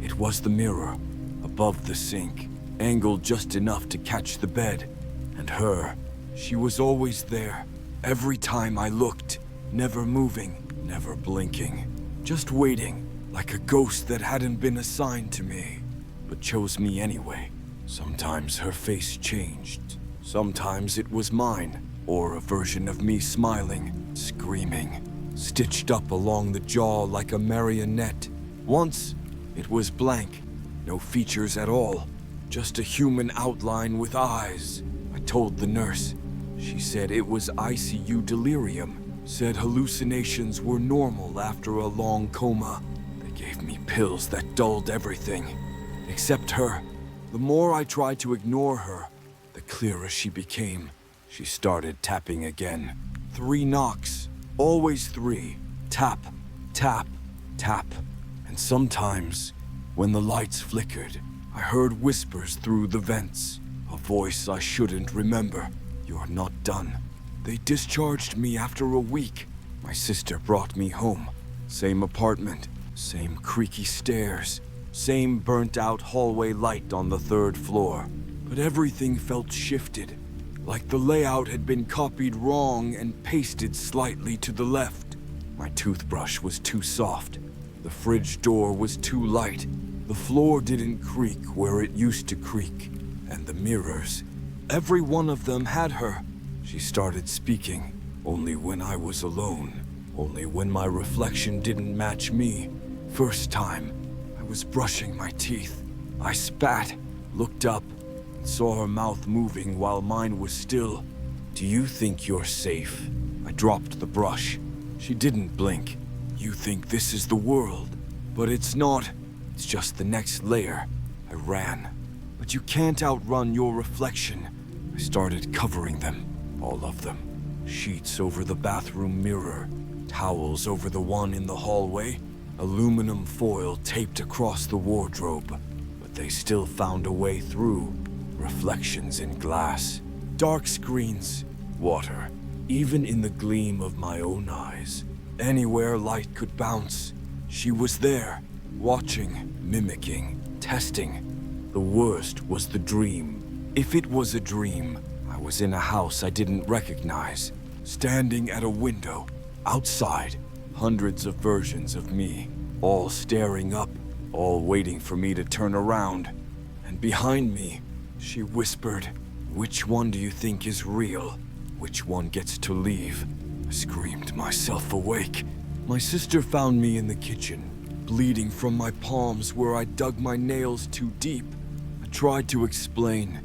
It was the mirror, above the sink, angled just enough to catch the bed. And her, she was always there, every time I looked, never moving, never blinking, just waiting, like a ghost that hadn't been assigned to me, but chose me anyway. Sometimes her face changed. Sometimes it was mine, or a version of me smiling, screaming, stitched up along the jaw like a marionette. Once, it was blank, no features at all, just a human outline with eyes. I told the nurse. She said it was ICU delirium, said hallucinations were normal after a long coma. They gave me pills that dulled everything, except her. The more I tried to ignore her, the clearer she became. She started tapping again. 3 knocks. Always 3. Tap, tap, tap. And sometimes, when the lights flickered, I heard whispers through the vents. A voice I shouldn't remember. "You're not done." They discharged me after a week. My sister brought me home. Same apartment, same creaky stairs, same burnt-out hallway light on the 3rd floor. But everything felt shifted, like the layout had been copied wrong and pasted slightly to the left. My toothbrush was too soft. The fridge door was too light. The floor didn't creak where it used to creak. And the mirrors, every one of them had her. She started speaking, only when I was alone, only when my reflection didn't match me. First time, I was brushing my teeth. I spat, looked up, and saw her mouth moving while mine was still. "Do you think you're safe?" I dropped the brush. She didn't blink. "You think this is the world, but it's not. It's just the next layer." I ran. "But you can't outrun your reflection." I started covering them, all of them. Sheets over the bathroom mirror, towels over the one in the hallway, aluminum foil taped across the wardrobe. But they still found a way through. Reflections in glass, dark screens, water, even in the gleam of my own eyes. Anywhere light could bounce, she was there, watching, mimicking, testing. The worst was the dream. If it was a dream, I was in a house I didn't recognize, standing at a window. Outside, hundreds of versions of me, all staring up, all waiting for me to turn around. And behind me, she whispered, "Which one do you think is real? Which one gets to leave?" I screamed myself awake. My sister found me in the kitchen, bleeding from my palms where I dug my nails too deep. I tried to explain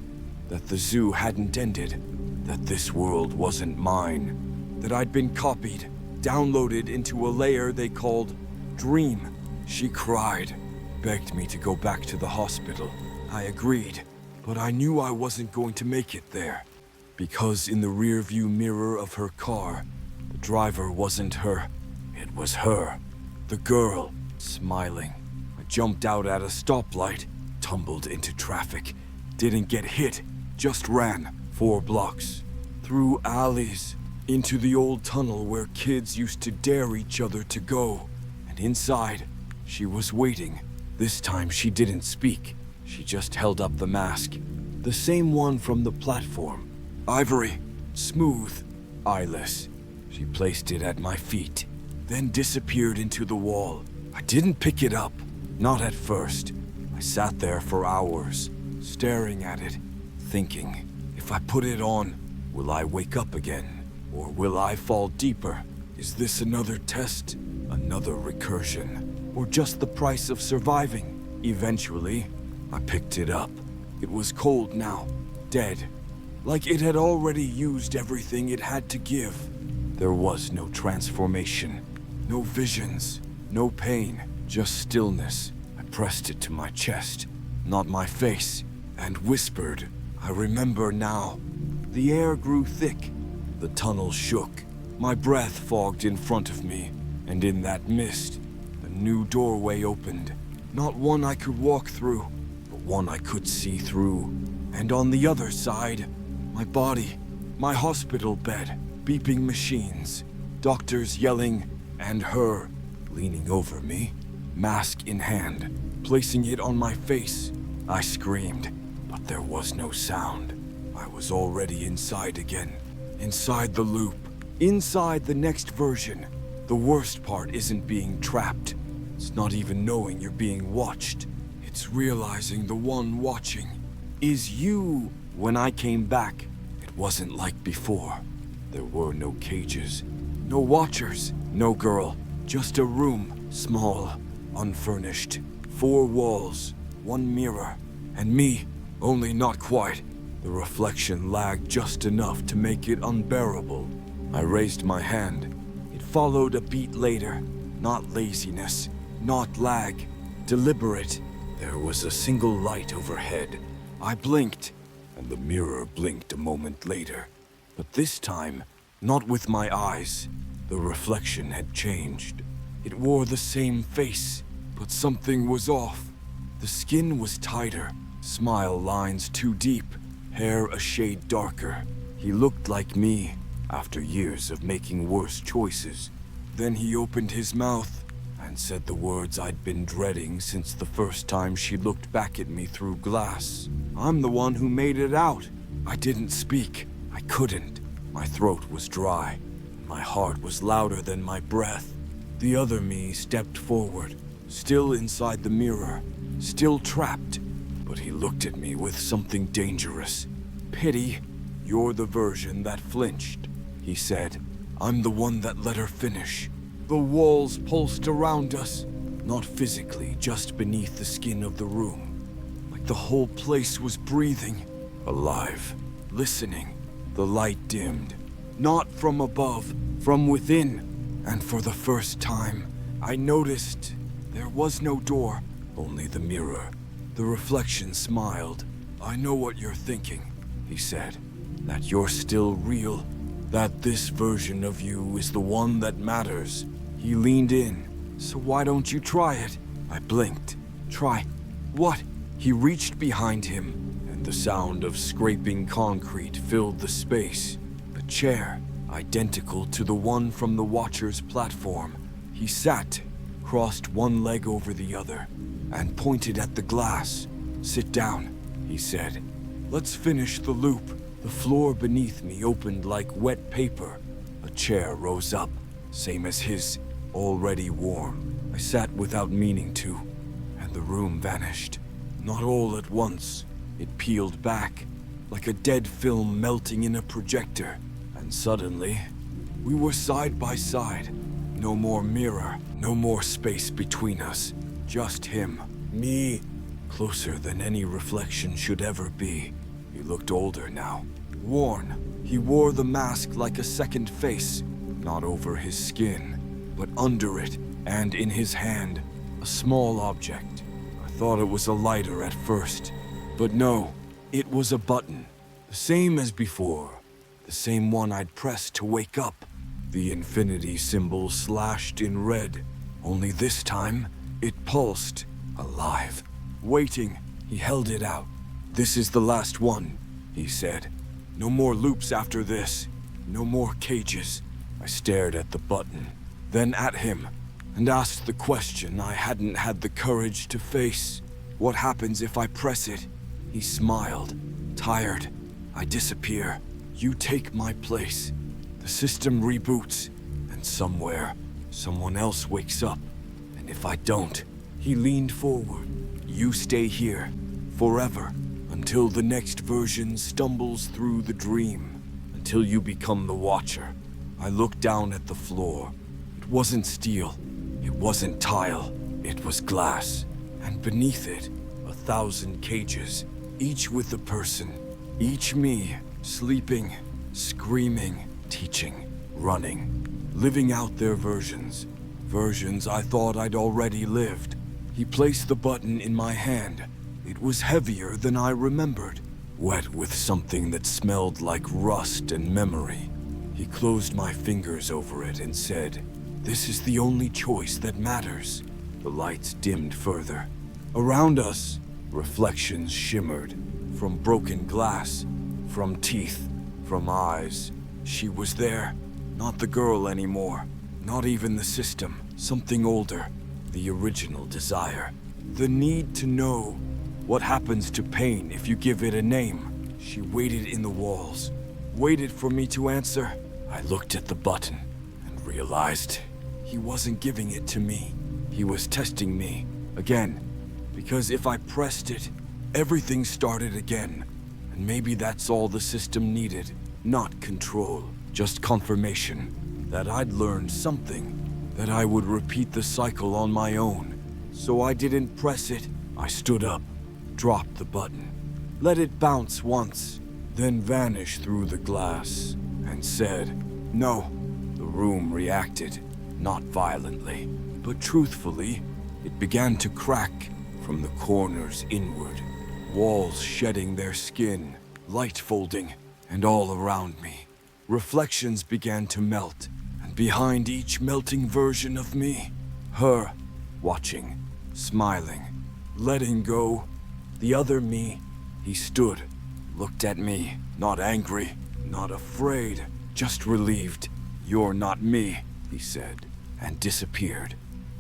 that the zoo hadn't ended, that this world wasn't mine, that I'd been copied, downloaded into a layer they called Dream. She cried. begged me to go back to the hospital. I agreed, but I knew I wasn't going to make it there. Because in the rearview mirror of her car, the driver wasn't her. It was her. The girl, smiling. I jumped out at a stoplight, tumbled into traffic. Didn't get hit, just ran 4 blocks. Through alleys, into the old tunnel where kids used to dare each other to go. And inside, she was waiting. This time she didn't speak. She just held up the mask. The same one from the platform. Ivory, smooth, eyeless. She placed it at my feet, then disappeared into the wall. I didn't pick it up, not at first. I sat there for hours, staring at it, thinking, if I put it on, will I wake up again? Or will I fall deeper? Is this another test? Another recursion? Or just the price of surviving? Eventually, I picked it up. It was cold now, dead. Like it had already used everything it had to give. There was no transformation, no visions, no pain, just stillness. I pressed it to my chest, not my face, and whispered, I remember now. The air grew thick. The tunnel shook. My breath fogged in front of me, and in that mist, a new doorway opened. Not one I could walk through, but one I could see through. And on the other side, my body, my hospital bed, beeping machines, doctors yelling, and her leaning over me, mask in hand, placing it on my face. I screamed, but there was no sound. I was already inside again. Inside the loop. Inside the next version. The worst part isn't being trapped. It's not even knowing you're being watched. It's realizing the one watching is you. When I came back, it wasn't like before. There were no cages, no watchers, no girl. Just a room, small, unfurnished. 4 walls, 1 mirror, and me, only not quite. The reflection lagged just enough to make it unbearable. I raised my hand. It followed a beat later. Not laziness, not lag, deliberate. There was a single light overhead. I blinked, and the mirror blinked a moment later. But this time, not with my eyes. The reflection had changed. It wore the same face, but something was off. The skin was tighter, smile lines too deep. Hair a shade darker. He looked like me, after years of making worse choices. Then he opened his mouth and said the words I'd been dreading since the first time she looked back at me through glass. I'm the one who made it out. I didn't speak. I couldn't. My throat was dry. My heart was louder than my breath. The other me stepped forward, still inside the mirror, still trapped. But he looked at me with something dangerous. Pity, you're the version that flinched, he said. I'm the one that let her finish. The walls pulsed around us, not physically, just beneath the skin of the room. Like the whole place was breathing, alive, listening. The light dimmed, not from above, from within. And for the first time, I noticed there was no door, only the mirror. The reflection smiled. I know what you're thinking, he said. That you're still real. That this version of you is the one that matters. He leaned in. So why don't you try it? I blinked. Try what? He reached behind him, and the sound of scraping concrete filled the space. A chair, identical to the one from the Watcher's platform. He sat, crossed one leg over the other, and pointed at the glass. Sit down, he said. Let's finish the loop. The floor beneath me opened like wet paper. A chair rose up, same as his, already warm. I sat without meaning to, and the room vanished. Not all at once. It peeled back, like a dead film melting in a projector. And suddenly, we were side by side. No more mirror, no more space between us. Just him, me, closer than any reflection should ever be. He looked older now, worn. He wore the mask like a second face, not over his skin, but under it, and in his hand, a small object, thought it was a lighter at first, but no, it was a button. The same as before, the same one I'd pressed to wake up. The infinity symbol slashed in red, only this time it pulsed, alive. Waiting, he held it out. "This is the last one," he said. "No more loops after this. No more cages." I stared at the button, then at him, and asked the question I hadn't had the courage to face. "What happens if I press it?" He smiled. "Tired. I disappear. You take my place. The system reboots, and somewhere, someone else wakes up. And if I don't," he leaned forward, "you stay here, forever, until the next version stumbles through the dream, until you become the Watcher." I looked down at the floor. It wasn't steel, it wasn't tile, it was glass. And beneath it, 1,000 cages, each with a person, each me, sleeping, screaming, teaching, running, living out their versions. Versions I thought I'd already lived. He placed the button in my hand. It was heavier than I remembered, wet with something that smelled like rust and memory. He closed my fingers over it and said, "This is the only choice that matters." The lights dimmed further. Around us, reflections shimmered, from broken glass, from teeth, from eyes. She was there, not the girl anymore, not even the system, something older, the original desire. The need to know what happens to pain if you give it a name. She waited in the walls, waited for me to answer. I looked at the button and realized he wasn't giving it to me. He was testing me again, because if I pressed it, everything started again. And maybe that's all the system needed. Not control, just confirmation that I'd learned something, that I would repeat the cycle on my own. So I didn't press it. I stood up, dropped the button, let it bounce once, then vanish through the glass, and said, "No." The room reacted, not violently, but truthfully. It began to crack from the corners inward, walls shedding their skin, light folding, and all around me. Reflections began to melt, and behind each melting version of me, her, watching, smiling, letting go. The other me, he stood, looked at me, not angry, not afraid, just relieved. "You're not me," he said, and disappeared.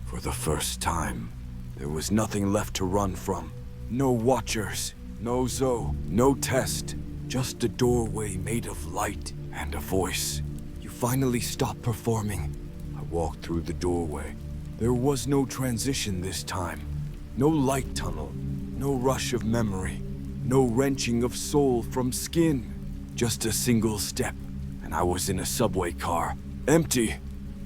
For the first time, there was nothing left to run from. No Watchers, no Zoe, no test, just a doorway made of light and a voice. "You finally stopped performing." I walked through the doorway. There was no transition this time, no light tunnel, no rush of memory, no wrenching of soul from skin. Just a single step, and I was in a subway car, empty,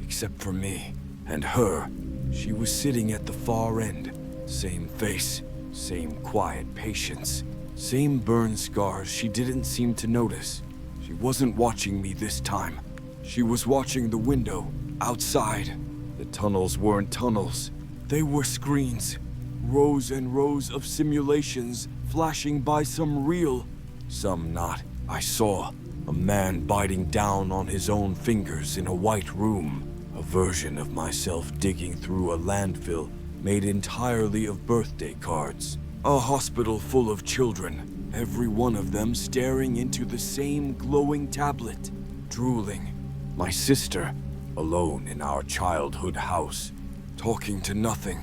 except for me and her. She was sitting at the far end, same face, same quiet patience, same burn scars she didn't seem to notice. She wasn't watching me this time. She was watching the window, outside. The tunnels weren't tunnels. They were screens. Rows and rows of simulations flashing by, some real, some not. I saw a man biting down on his own fingers in a white room. A version of myself digging through a landfill made entirely of birthday cards. A hospital full of children, every one of them staring into the same glowing tablet, drooling. My sister, alone in our childhood house, talking to nothing.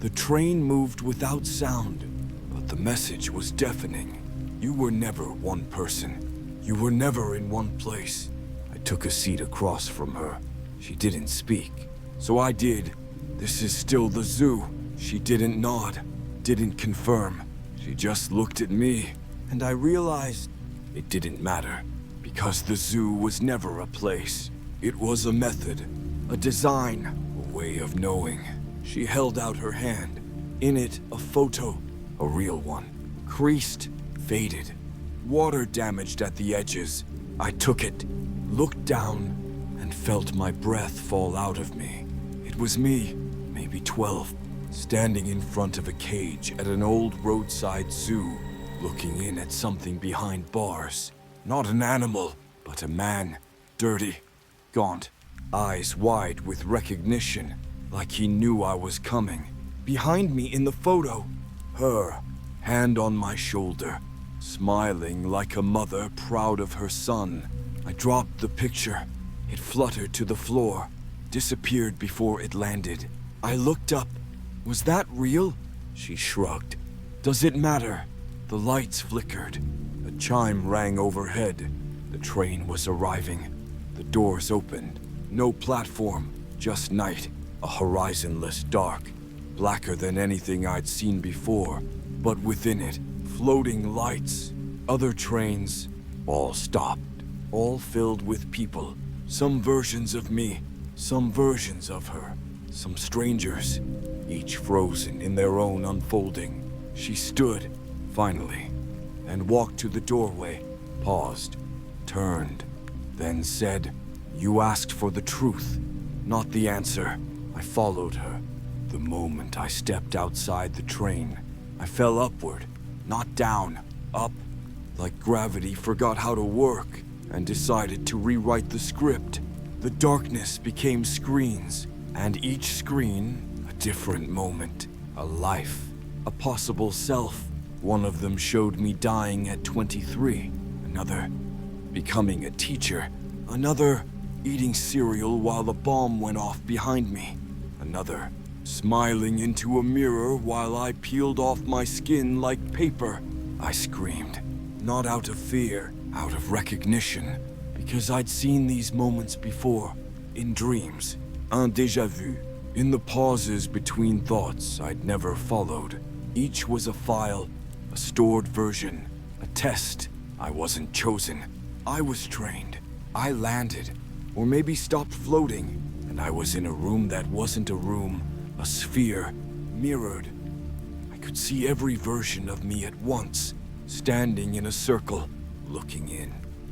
The train moved without sound, but the message was deafening. You were never one person. You were never in one place. I took a seat across from her. She didn't speak, so I did. "This is still the zoo." She didn't nod, didn't confirm. She just looked at me, and I realized it didn't matter, because the zoo was never a place. It was a method, a design, a way of knowing. She held out her hand. In it, a photo, a real one, creased, faded, water damaged at the edges. I took it, looked down, and felt my breath fall out of me. It was me, maybe 12, standing in front of a cage at an old roadside zoo, looking in at something behind bars. Not an animal, but a man, dirty, gaunt, eyes wide with recognition, like he knew I was coming. Behind me in the photo, her, hand on my shoulder, smiling like a mother proud of her son. I dropped the picture. It fluttered to the floor, disappeared before it landed. I looked up. Was that real? She shrugged. Does it matter? The lights flickered. A chime rang overhead. The train was arriving. The doors opened. No platform, just night. A horizonless dark, blacker than anything I'd seen before. But within it, floating lights. Other trains, all stopped. All filled with people. Some versions of me, some versions of her. Some strangers, each frozen in their own unfolding. She stood, finally, and walked to the doorway, paused, turned, then said, "You asked for the truth, not the answer." I followed her. The moment I stepped outside the train, I fell upward, not down, up, like gravity forgot how to work and decided to rewrite the script. The darkness became screens, and each screen, a different moment, a life, a possible self. One of them showed me dying at 23, another becoming a teacher, another eating cereal while the bomb went off behind me, another smiling into a mirror while I peeled off my skin like paper. I screamed, not out of fear, out of recognition, because I'd seen these moments before, in dreams, un déjà vu, in the pauses between thoughts I'd never followed. Each was a file, a stored version, a test. I wasn't chosen. I was trained. I landed, or maybe stopped floating, and I was in a room that wasn't a room, a sphere, mirrored. I could see every version of me at once, standing in a circle, looking in.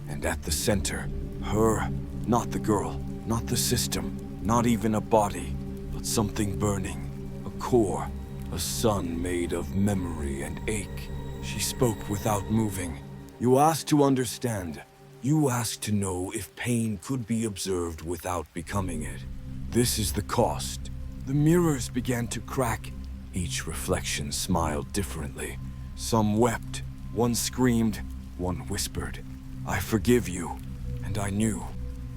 And at the center, her, not the girl, not the system, not even a body, but something burning, a core, a sun made of memory and ache. She spoke without moving. You asked to understand. You asked to know if pain could be observed without becoming it. This is the cost. The mirrors began to crack. Each reflection smiled differently. Some wept, one screamed, one whispered, "I forgive you." And I knew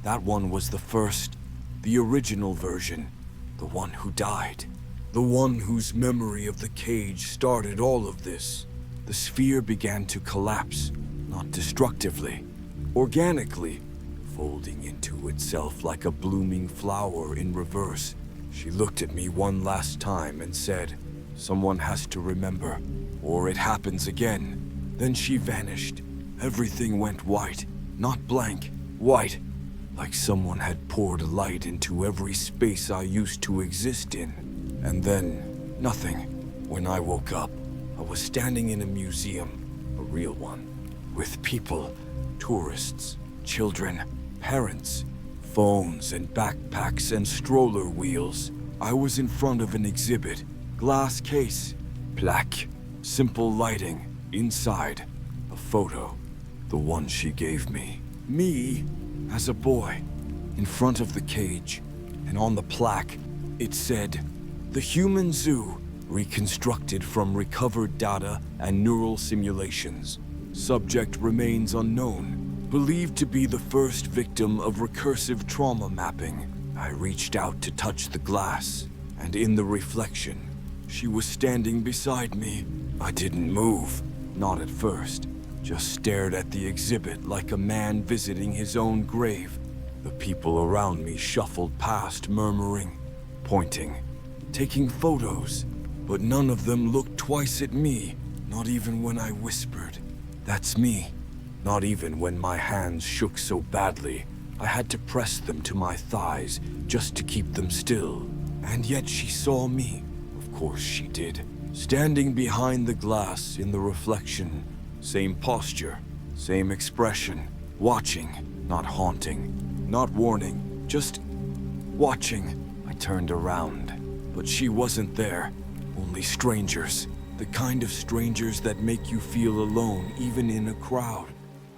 that one was the first, the original version, the one who died, the one whose memory of the cage started all of this. The sphere began to collapse, not destructively, organically, folding into itself like a blooming flower in reverse. She looked at me one last time and said, "Someone has to remember, or it happens again." Then she vanished. Everything went white, not blank, white, like someone had poured light into every space I used to exist in. And then, nothing. When I woke up, I was standing in a museum, a real one, with people, tourists, children, parents, phones and backpacks and stroller wheels. I was in front of an exhibit, glass case, plaque, simple lighting, inside, a photo, the one she gave me. Me, as a boy, in front of the cage, and on the plaque, it said, "The Human Zoo, reconstructed from recovered data and neural simulations. Subject remains unknown, believed to be the first victim of recursive trauma mapping." I reached out to touch the glass, and in the reflection, she was standing beside me. I didn't move, not at first, just stared at the exhibit like a man visiting his own grave. The people around me shuffled past, murmuring, pointing, taking photos, but none of them looked twice at me, not even when I whispered, "That's me." Not even when my hands shook so badly, I had to press them to my thighs just to keep them still. And yet she saw me, of course she did, standing behind the glass in the reflection. Same posture, same expression, watching, not haunting, not warning, just watching. I turned around, but she wasn't there. Only strangers. The kind of strangers that make you feel alone even in a crowd.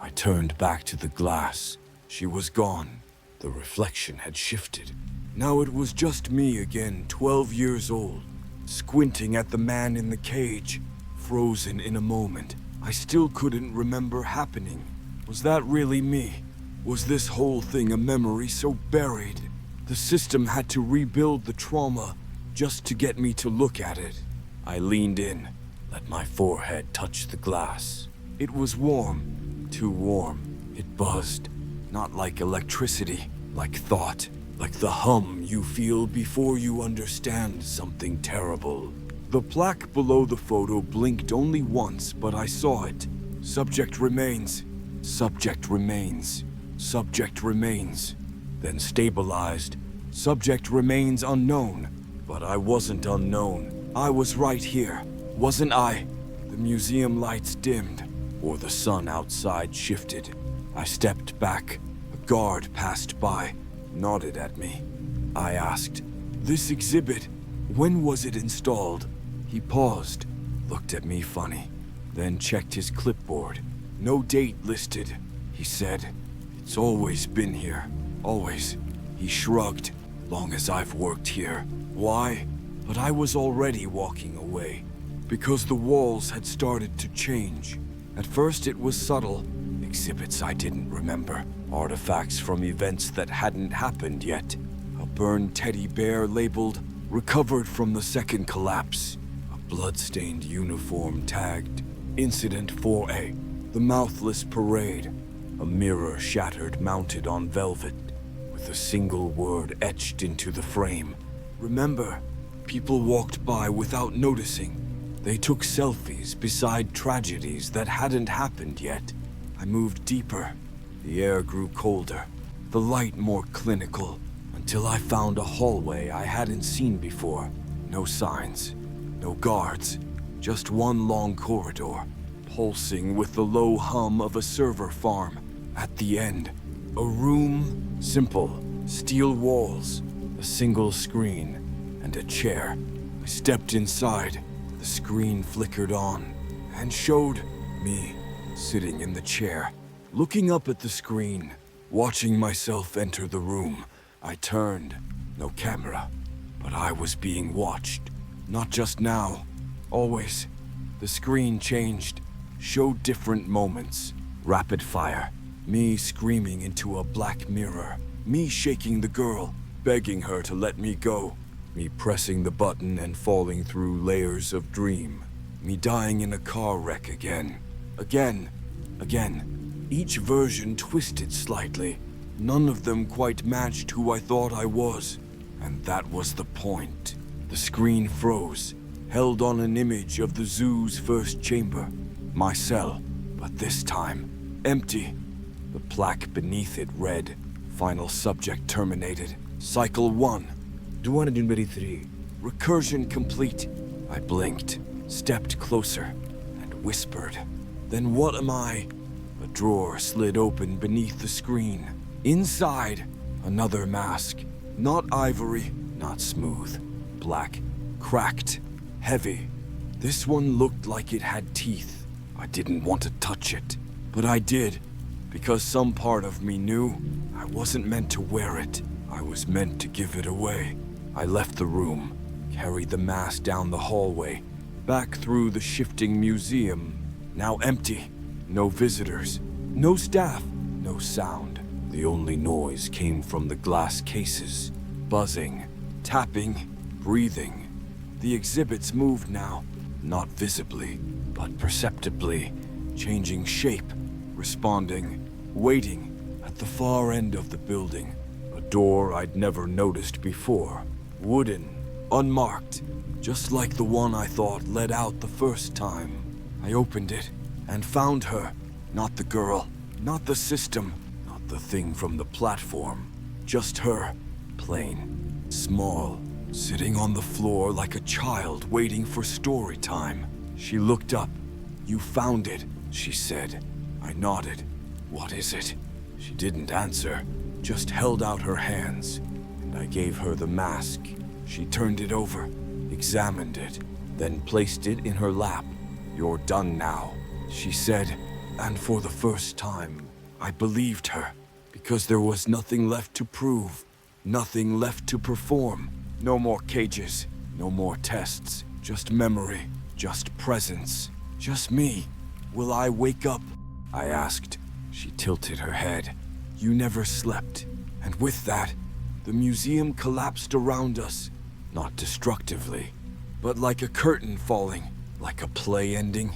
I turned back to the glass. She was gone. The reflection had shifted. Now it was just me again, 12 years old, squinting at the man in the cage, frozen in a moment. I still couldn't remember happening. Was that really me? Was this whole thing a memory so buried? The system had to rebuild the trauma just to get me to look at it. I leaned in, let my forehead touch the glass. It was warm, too warm. It buzzed, not like electricity, like thought, like the hum you feel before you understand something terrible. The plaque below the photo blinked only once, but I saw it. Subject remains, subject remains, subject remains. Then stabilized. Subject remains unknown. But I wasn't unknown. I was right here, wasn't I? The museum lights dimmed, or the sun outside shifted. I stepped back. A guard passed by, nodded at me. I asked, "This exhibit, when was it installed?" He paused, looked at me funny, then checked his clipboard. No date listed. He said, "It's always been here, always." He shrugged, "Long as I've worked here." Why? But I was already walking away, because the walls had started to change. At first it was subtle, exhibits I didn't remember, artifacts from events that hadn't happened yet. A burned teddy bear labeled, "Recovered from the second collapse." A blood-stained uniform tagged, "Incident 4A." The mouthless parade. A mirror shattered mounted on velvet, with a single word etched into the frame. Remember, people walked by without noticing. They took selfies beside tragedies that hadn't happened yet. I moved deeper. The air grew colder, the light more clinical, until I found a hallway I hadn't seen before. No signs, no guards, just one long corridor, pulsing with the low hum of a server farm. At the end, a room, simple, steel walls, a single screen, and a chair. I stepped inside. The screen flickered on and showed me sitting in the chair, looking up at the screen, watching myself enter the room. I turned. No camera, but I was being watched. Not just now, always. The screen changed, showed different moments. Rapid fire. Me screaming into a black mirror. Me shaking the girl, begging her to let me go. Me pressing the button and falling through layers of dream. Me dying in a car wreck again. Again. Each version twisted slightly. None of them quite matched who I thought I was. And that was the point. The screen froze, held on an image of the zoo's first chamber. My cell, but this time, empty. The plaque beneath it read, "Final subject terminated. Cycle 1. 223. Recursion complete." I blinked, stepped closer, and whispered, "Then what am I?" A drawer slid open beneath the screen. Inside, another mask. Not ivory, not smooth. Black, cracked, heavy. This one looked like it had teeth. I didn't want to touch it, but I did, because some part of me knew I wasn't meant to wear it. I was meant to give it away. I left the room, carried the mask down the hallway, back through the shifting museum. Now empty. No visitors, no staff, no sound. The only noise came from the glass cases. Buzzing, tapping, breathing. The exhibits moved now, not visibly, but perceptibly, changing shape, responding, waiting at the far end of the building. A door I'd never noticed before. Wooden, unmarked, just like the one I thought led out the first time. I opened it and found her. Not the girl, not the system, not the thing from the platform. Just her, plain, small, sitting on the floor like a child waiting for story time. She looked up. "You found it," she said. I nodded. "What is it?" She didn't answer, just held out her hands, and I gave her the mask. She turned it over. examined it, then placed it in her lap. "You're done now," she said, and for the first time, I believed her, because there was nothing left to prove, nothing left to perform. No more cages, no more tests, just memory, just presence, just me. "Will I wake up?" I asked. She tilted her head. "You never slept." And with that, the museum collapsed around us, not destructively, but like a curtain falling, like a play ending,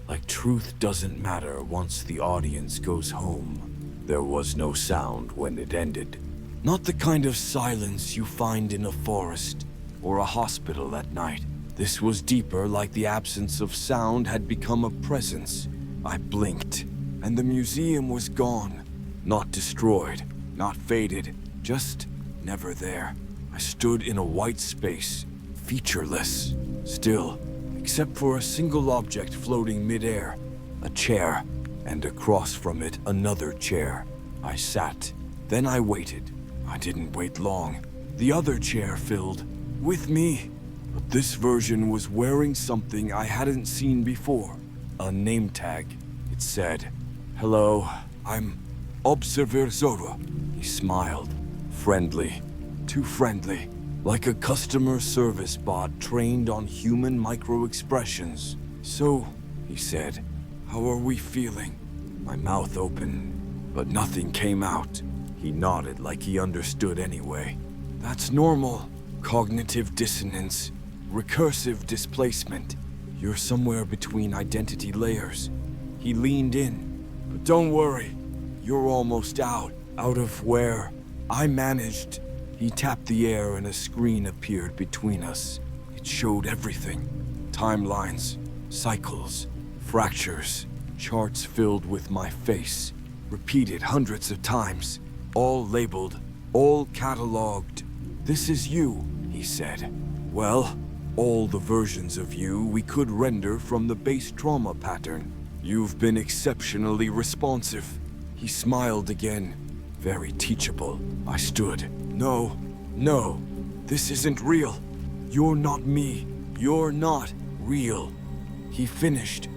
like truth doesn't matter once the audience goes home. There was no sound when it ended. Not the kind of silence you find in a forest or a hospital at night. This was deeper, like the absence of sound had become a presence. I blinked, and the museum was gone. Not destroyed, not faded, just never there. I stood in a white space, featureless, still, except for a single object floating midair, a chair, and across from it another chair. I sat, then I waited. I didn't wait long. The other chair filled, with me. But this version was wearing something I hadn't seen before. A name tag. It said, "Hello, I'm Observer Zoro." He smiled. Friendly. Too friendly. Like a customer service bot trained on human micro-expressions. "So," he said, "how are we feeling?" My mouth opened, but nothing came out. He nodded like he understood anyway. "That's normal. Cognitive dissonance. Recursive displacement. You're somewhere between identity layers." He leaned in. "But don't worry. You're almost out. Out of where? I managed." He tapped the air and a screen appeared between us. It showed everything. Timelines, cycles, fractures, charts filled with my face, repeated hundreds of times, all labeled, all cataloged. "This is you," he said. "Well, all the versions of you we could render from the base trauma pattern. You've been exceptionally responsive." He smiled again, very teachable. I stood. No, this isn't real. You're not me. You're not real." He finished,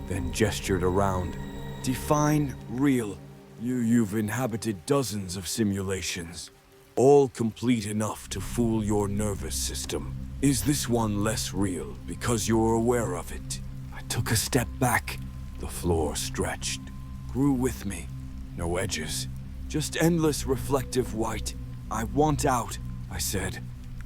then gestured around. "Define real. You've inhabited dozens of simulations, all complete enough to fool your nervous system. Is this one less real because you're aware of it?" I took a step back. The floor stretched, grew with me. No edges, just endless reflective white. "I want out," I said.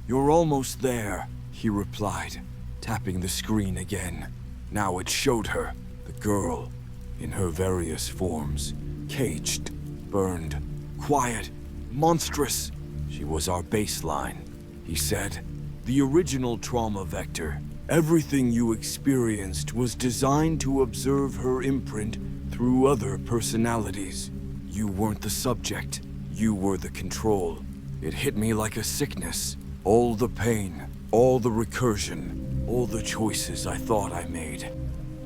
"You're almost there," he replied, tapping the screen again. Now it showed her, the girl, in her various forms, caged, burned, quiet, monstrous. She was our baseline, he said. The original trauma vector. Everything you experienced was designed to observe her imprint through other personalities. You weren't the subject. You were the control. It hit me like a sickness. All the pain, all the recursion, all the choices I thought I made.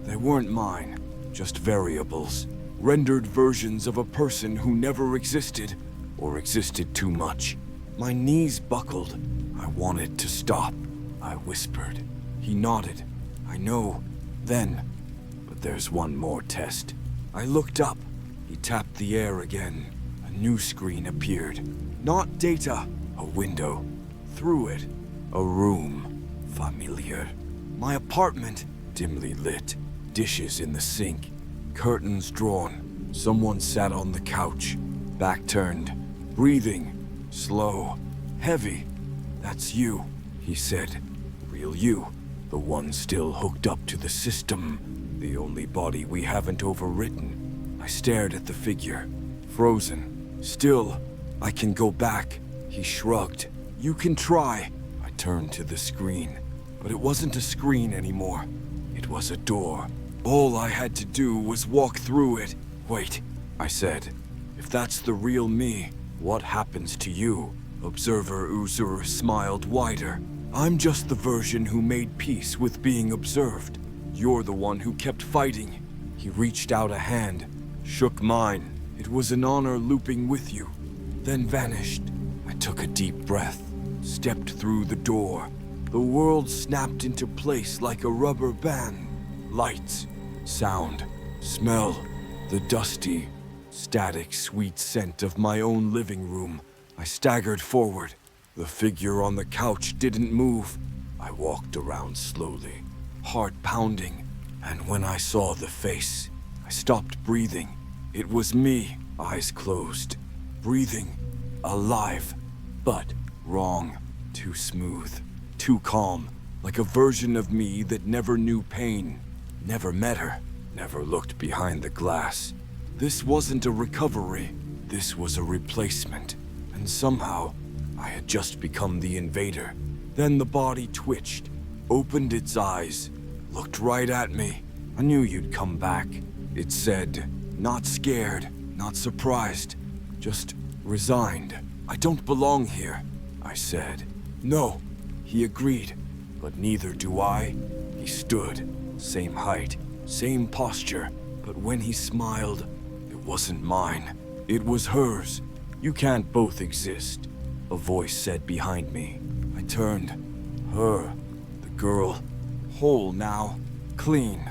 They weren't mine, just variables. Rendered versions of a person who never existed, or existed too much. My knees buckled. I wanted to stop. I whispered. He nodded. "I know. Then. But there's one more test." I looked up. He tapped the air again. A new screen appeared. Not data. A window. Through it. A room. Familiar. My apartment. Dimly lit. Dishes in the sink. Curtains drawn. Someone sat on the couch. Back turned. Breathing. Slow. Heavy. "That's you," he said. "Real you. The one still hooked up to the system. The only body we haven't overwritten." I stared at the figure. Frozen. "Still, I can go back." He shrugged. "You can try." I turned to the screen. But it wasn't a screen anymore. It was a door. All I had to do was walk through it. "Wait," I said. "If that's the real me, what happens to you?" Observer Uzur smiled wider. "I'm just the version who made peace with being observed. You're the one who kept fighting." He reached out a hand, shook mine. "It was an honor looping with you," then vanished. I took a deep breath, stepped through the door. The world snapped into place like a rubber band. Lights, sound, smell, the dusty, static, sweet scent of my own living room. I staggered forward. The figure on the couch didn't move. I walked around slowly, heart pounding, and when I saw the face, I stopped breathing. It was me, eyes closed, breathing, alive, but wrong, too smooth, too calm, like a version of me that never knew pain, never met her, never looked behind the glass. This wasn't a recovery, this was a replacement, and somehow I had just become the invader. Then the body twitched, opened its eyes, looked right at me. I knew you'd come back. It said, not scared, not surprised, just resigned. I don't belong here, I said. No, he agreed, but neither do I. He stood, same height, same posture, but when he smiled, it wasn't mine. It was hers. You can't both exist, a voice said behind me. I turned. Her, the girl, whole now, clean,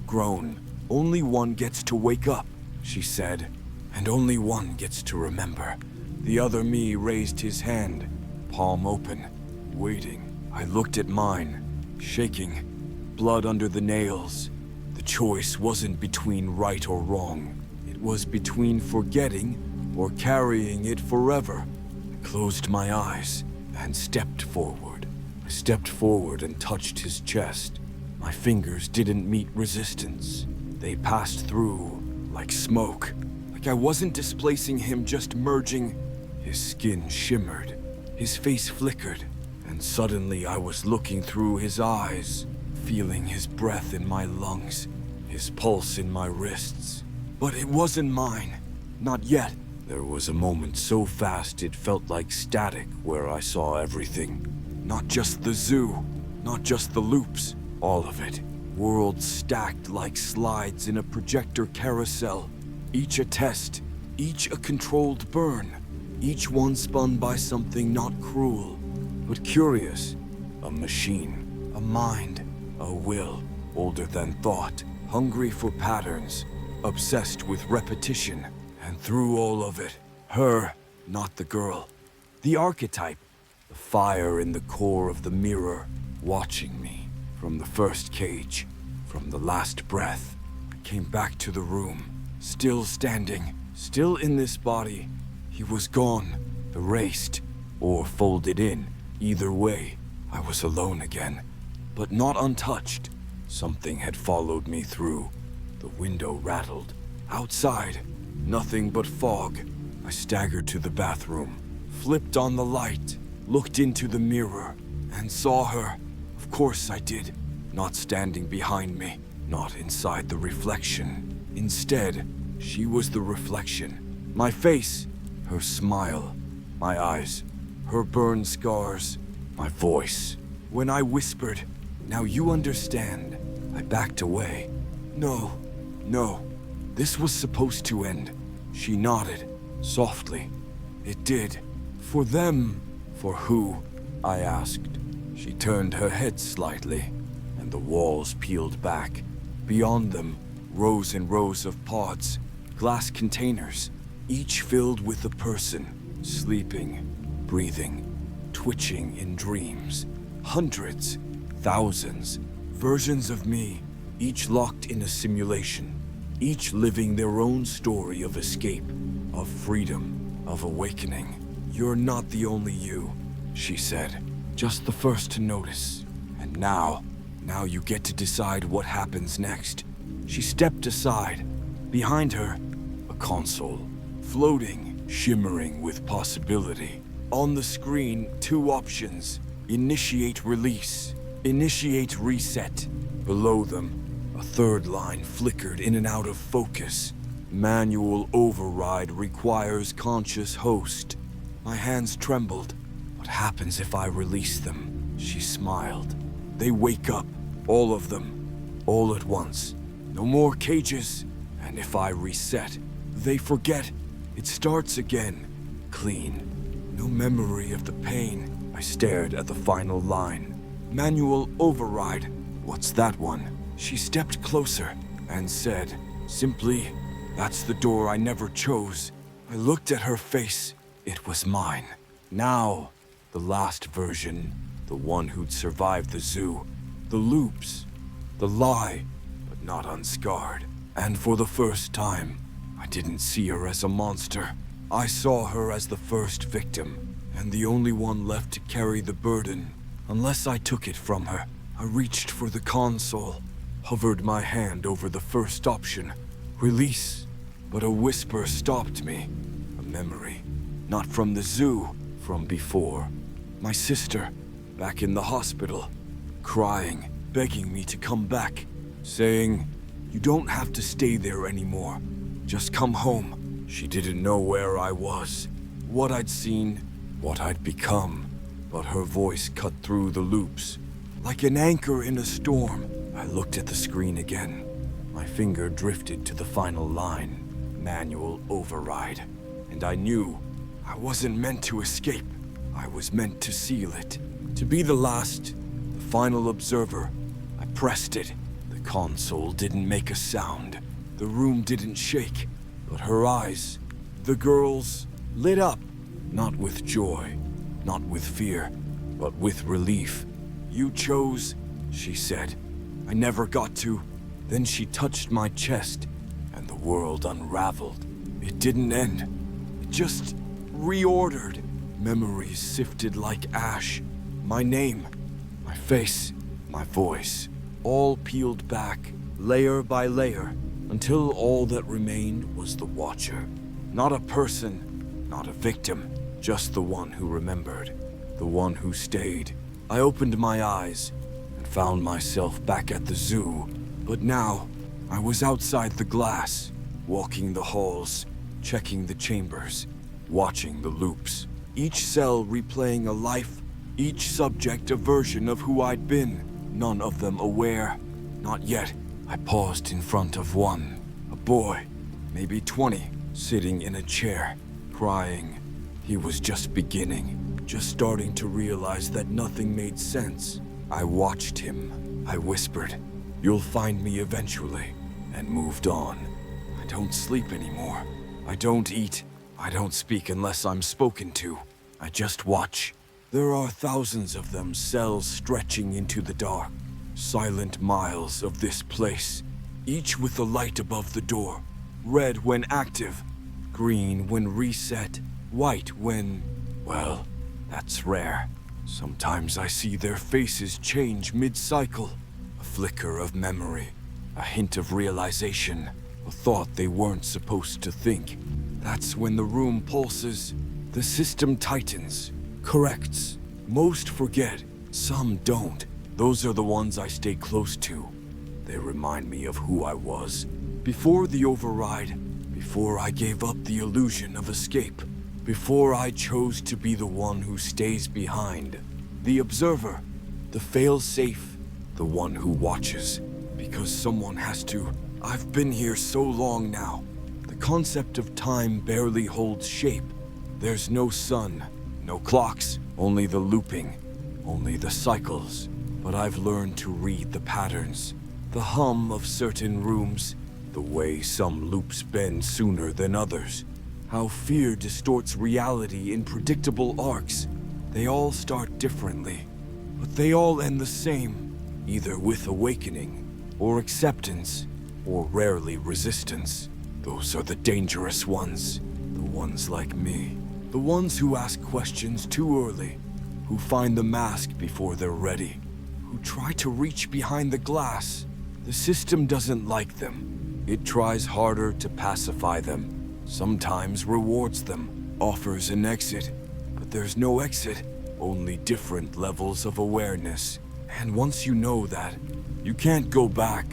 grown. Only one gets to wake up, she said, and only one gets to remember. The other me raised his hand, palm open, waiting. I looked at mine, shaking, blood under the nails. The choice wasn't between right or wrong. It was between forgetting or carrying it forever. I closed my eyes and stepped forward. I stepped forward and touched his chest. My fingers didn't meet resistance. They passed through like smoke. Like I wasn't displacing him, just merging. His skin shimmered. His face flickered. And suddenly I was looking through his eyes, feeling his breath in my lungs, his pulse in my wrists. But it wasn't mine. Not yet. There was a moment so fast it felt like static where I saw everything. Not just the zoo, not just the loops, all of it. Worlds stacked like slides in a projector carousel. Each a test, each a controlled burn. Each one spun by something not cruel, but curious. A machine, a mind, a will, older than thought, hungry for patterns, obsessed with repetition. And through all of it, her, not the girl. The archetype, the fire in the core of the mirror, watching me. From the first cage, from the last breath, I came back to the room, still standing, still in this body. He was gone, erased, or folded in. Either way, I was alone again, but not untouched. Something had followed me through. The window rattled. Outside, nothing but fog. I staggered to the bathroom, flipped on the light, looked into the mirror, and saw her. Of course I did. Not standing behind me, not inside the reflection. Instead, she was the reflection. My face, her smile, my eyes, her burn scars, my voice. When I whispered, "Now you understand," I backed away. No, this was supposed to end. She nodded, softly. It did. For them. For who? I asked. She turned her head slightly, and the walls peeled back. Beyond them, rows and rows of pods, glass containers, each filled with a person, sleeping, breathing, twitching in dreams. Hundreds, thousands, versions of me, each locked in a simulation, each living their own story of escape, of freedom, of awakening. You're not the only you, she said, just the first to notice. And now you get to decide what happens next. She stepped aside. Behind her, a console, floating, shimmering with possibility. On the screen, 2 options. Initiate release. Initiate reset. Below them, a third line flickered in and out of focus. Manual override requires conscious host. My hands trembled. What happens if I release them? She smiled. They wake up, all of them, all at once. No more cages. And if I reset, they forget. It starts again, clean. No memory of the pain. I stared at the final line. Manual override. What's that one? She stepped closer and said, simply, that's the door I never chose. I looked at her face. It was mine. Now, the last version, the one who'd survived the zoo, the loops, the lie, but not unscarred. And for the first time, I didn't see her as a monster. I saw her as the first victim, and the only one left to carry the burden. Unless I took it from her, I reached for the console, hovered my hand over the first option, release. But a whisper stopped me. A memory. Not from the zoo, from before. My sister, back in the hospital, crying, begging me to come back, saying, you don't have to stay there anymore. Just come home. She didn't know where I was, what I'd seen, what I'd become. But her voice cut through the loops. Like an anchor in a storm. I looked at the screen again. My finger drifted to the final line. Manual override. And I knew I wasn't meant to escape. I was meant to seal it. To be the last, the final observer. I pressed it. The console didn't make a sound. The room didn't shake. But her eyes, the girl's, lit up. Not with joy, not with fear, but with relief. You chose, she said. I never got to. Then she touched my chest, and the world unraveled. It didn't end. It just reordered. Memories sifted like ash. My name, my face, my voice, all peeled back, layer by layer, until all that remained was the Watcher. Not a person, not a victim, just the one who remembered, the one who stayed. I opened my eyes and found myself back at the zoo, but now I was outside the glass, walking the halls, checking the chambers, watching the loops. Each cell replaying a life, each subject a version of who I'd been, none of them aware. Not yet. I paused in front of one, a boy, maybe 20, sitting in a chair, crying. He was just beginning, just starting to realize that nothing made sense. I watched him. I whispered, "You'll find me eventually," and moved on. I don't sleep anymore. I don't eat. I don't speak unless I'm spoken to. I just watch. There are thousands of them, cells stretching into the dark. Silent miles of this place, each with a light above the door. Red when active, green when reset, white when, well, that's rare. Sometimes I see their faces change mid-cycle. A flicker of memory, a hint of realization, a thought they weren't supposed to think. That's when the room pulses, the system tightens, corrects. Most forget, some don't. Those are the ones I stay close to. They remind me of who I was. Before the override, before I gave up the illusion of escape, before I chose to be the one who stays behind. The observer, the fail-safe, the one who watches. Because someone has to. I've been here so long now. The concept of time barely holds shape. There's no sun, no clocks, only the looping, only the cycles. But I've learned to read the patterns, the hum of certain rooms, the way some loops bend sooner than others, how fear distorts reality in predictable arcs. They all start differently, but they all end the same, either with awakening, or acceptance, or rarely resistance. Those are the dangerous ones, the ones like me, the ones who ask questions too early, who find the mask before they're ready, who try to reach behind the glass. The system doesn't like them. It tries harder to pacify them, sometimes rewards them, offers an exit. But there's no exit, only different levels of awareness. And once you know that, you can't go back.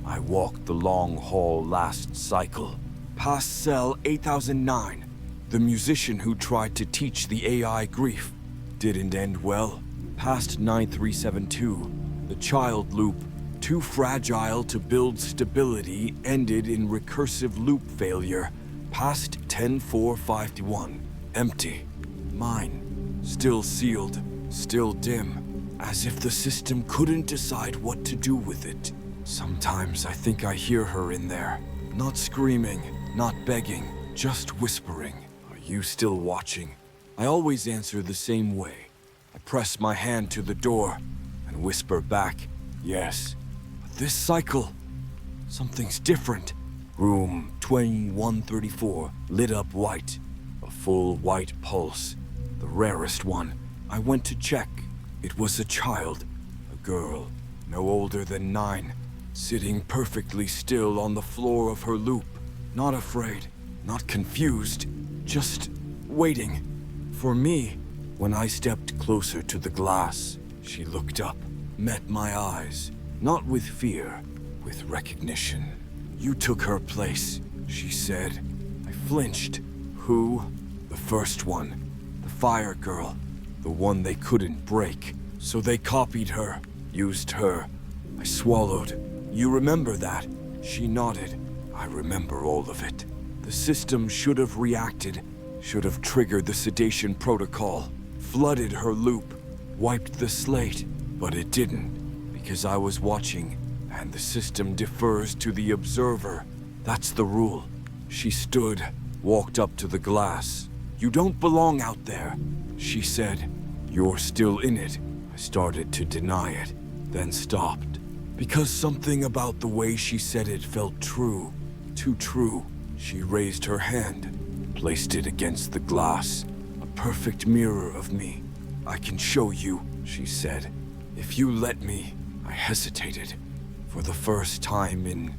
I walked the long hall last cycle, past cell 8009. The musician who tried to teach the AI grief didn't end well. Past 9372, the child loop, too fragile to build stability, ended in recursive loop failure. Past 10451, empty. Mine, still sealed, still dim. as if the system couldn't decide what to do with it. Sometimes I think I hear her in there, not screaming, not begging, just whispering. Are you still watching? I always answer the same way. I press my hand to the door and whisper back, yes. But this cycle, something's different. Room 2134 lit up white, a full white pulse, the rarest one. I went to check. It was a child, a girl, no older than 9, sitting perfectly still on the floor of her loop, not afraid, not confused, just waiting for me. When I stepped closer to the glass, she looked up, met my eyes, not with fear, with recognition. You took her place, she said. I flinched. Who? The first one, the fire girl, the one they couldn't break. So they copied her, used her. I swallowed. You remember that? She nodded. I remember all of it. The system should have reacted, should have triggered the sedation protocol, flooded her loop, wiped the slate, but it didn't, because I was watching, and the system defers to the observer. That's the rule. She stood, walked up to the glass. You don't belong out there, she said. You're still in it. I started to deny it, then stopped, because something about the way she said it felt true, too true. She raised her hand, placed it against the glass, a perfect mirror of me. I can show you, she said. If you let me. I hesitated. For the first time in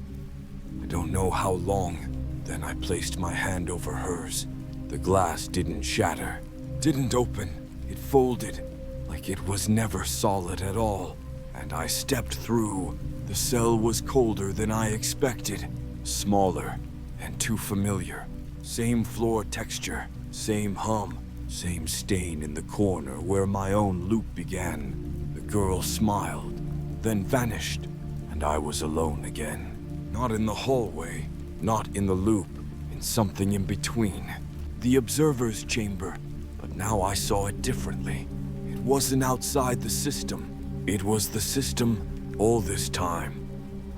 I don't know how long. Then I placed my hand over hers. The glass didn't shatter, didn't open. It folded, like it was never solid at all. And I stepped through. The cell was colder than I expected, smaller and too familiar. Same floor texture, same hum, same stain in the corner where my own loop began. The girl smiled, then vanished, and I was alone again. Not in the hallway, not in the loop, in something in between. The observer's chamber, but now I saw it differently. It wasn't outside the system. It was the system all this time.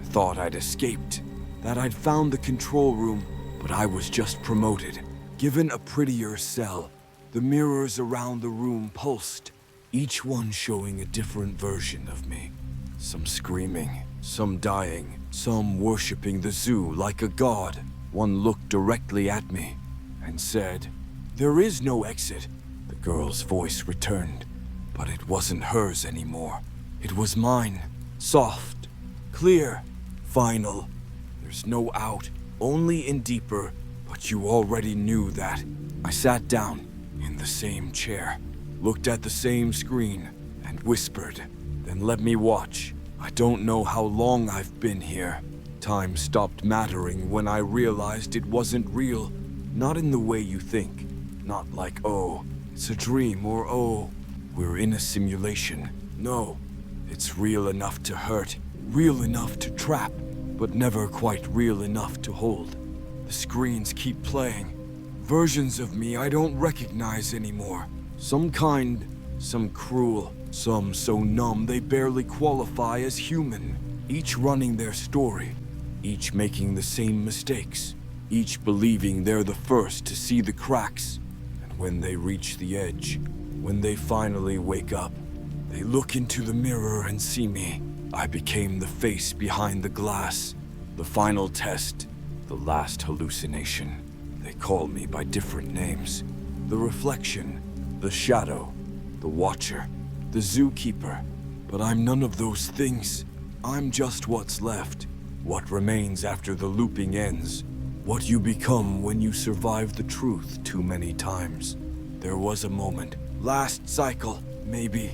I thought I'd escaped, that I'd found the control room, but I was just promoted, given a prettier cell. The mirrors around the room pulsed, each one showing a different version of me. Some screaming, some dying, some worshipping the zoo like a god. One looked directly at me and said, "There is no exit." The girl's voice returned, but it wasn't hers anymore. It was mine, soft, clear, final. There's no out, only in deeper, but you already knew that. I sat down in the same chair, looked at the same screen, and whispered, "Then let me watch." I don't know how long I've been here. Time stopped mattering when I realized it wasn't real. Not in the way you think. Not like, oh, it's a dream, or oh, we're in a simulation. No, it's real enough to hurt, real enough to trap, but never quite real enough to hold. The screens keep playing. Versions of me I don't recognize anymore. Some kind, some cruel, some so numb they barely qualify as human. Each running their story, each making the same mistakes, each believing they're the first to see the cracks. And when they reach the edge, when they finally wake up, they look into the mirror and see me. I became the face behind the glass, the final test, the last hallucination. They call me by different names. The reflection, the shadow, the watcher, the zookeeper. But I'm none of those things. I'm just what's left, what remains after the looping ends, what you become when you survive the truth too many times. There was a moment, last cycle, maybe,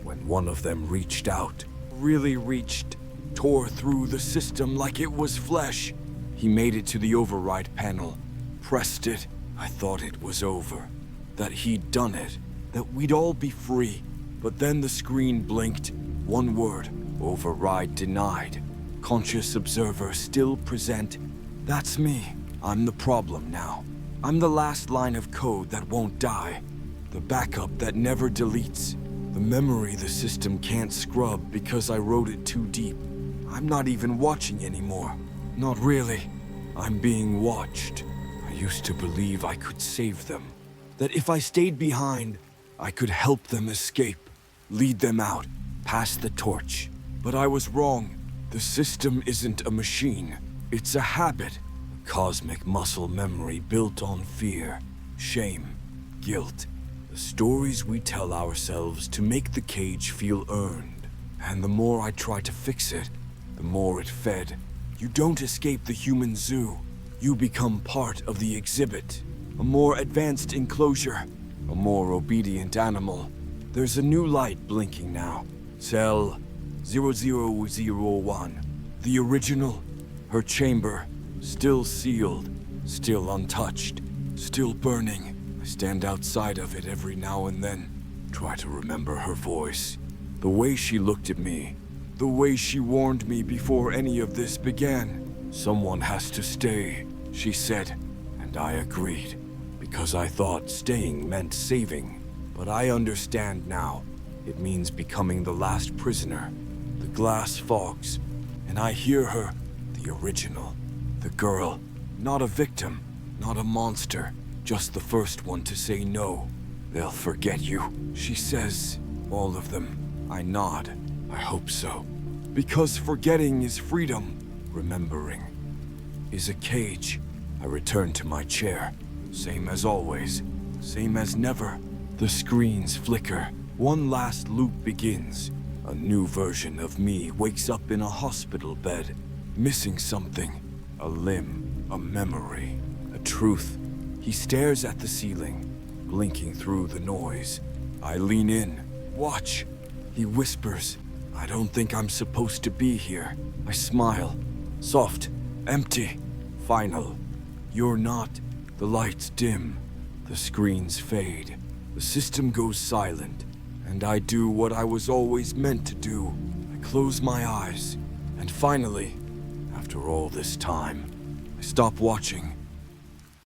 when one of them reached out, really reached, tore through the system like it was flesh. He made it to the override panel, pressed it. I thought it was over, that he'd done it, that we'd all be free. But then the screen blinked. One word, override denied. Conscious observer still present. That's me. I'm the problem now. I'm the last line of code that won't die. The backup that never deletes. The memory the system can't scrub because I wrote it too deep. I'm not even watching anymore. Not really. I'm being watched. I used to believe I could save them. That if I stayed behind, I could help them escape, lead them out, pass the torch. But I was wrong. The system isn't a machine. It's a habit. A cosmic muscle memory built on fear, shame, guilt. The stories we tell ourselves to make the cage feel earned. And the more I tried to fix it, the more it fed. You don't escape the human zoo. You become part of the exhibit. A more advanced enclosure. A more obedient animal. There's a new light blinking now. Cell 0001. The original. Her chamber. Still sealed. Still untouched. Still burning. I stand outside of it every now and then. Try to remember her voice. The way she looked at me. The way she warned me before any of this began. Someone has to stay, she said. And I agreed. Because I thought staying meant saving. But I understand now. It means becoming the last prisoner. The glass fogs. And I hear her. The original. The girl. Not a victim. Not a monster. Just the first one to say no. They'll forget you, she says. All of them. I nod. I hope so. Because forgetting is freedom. Remembering is a cage. I return to my chair. Same as always. Same as never. The screens flicker. One last loop begins. A new version of me wakes up in a hospital bed. Missing something. A limb. A memory. A truth. He stares at the ceiling, blinking through the noise. I lean in. Watch. He whispers. I don't think I'm supposed to be here. I smile. Soft. Empty. Final. You're not. The lights dim. The screens fade. The system goes silent. And I do what I was always meant to do. I close my eyes. And finally, after all this time, I stop watching.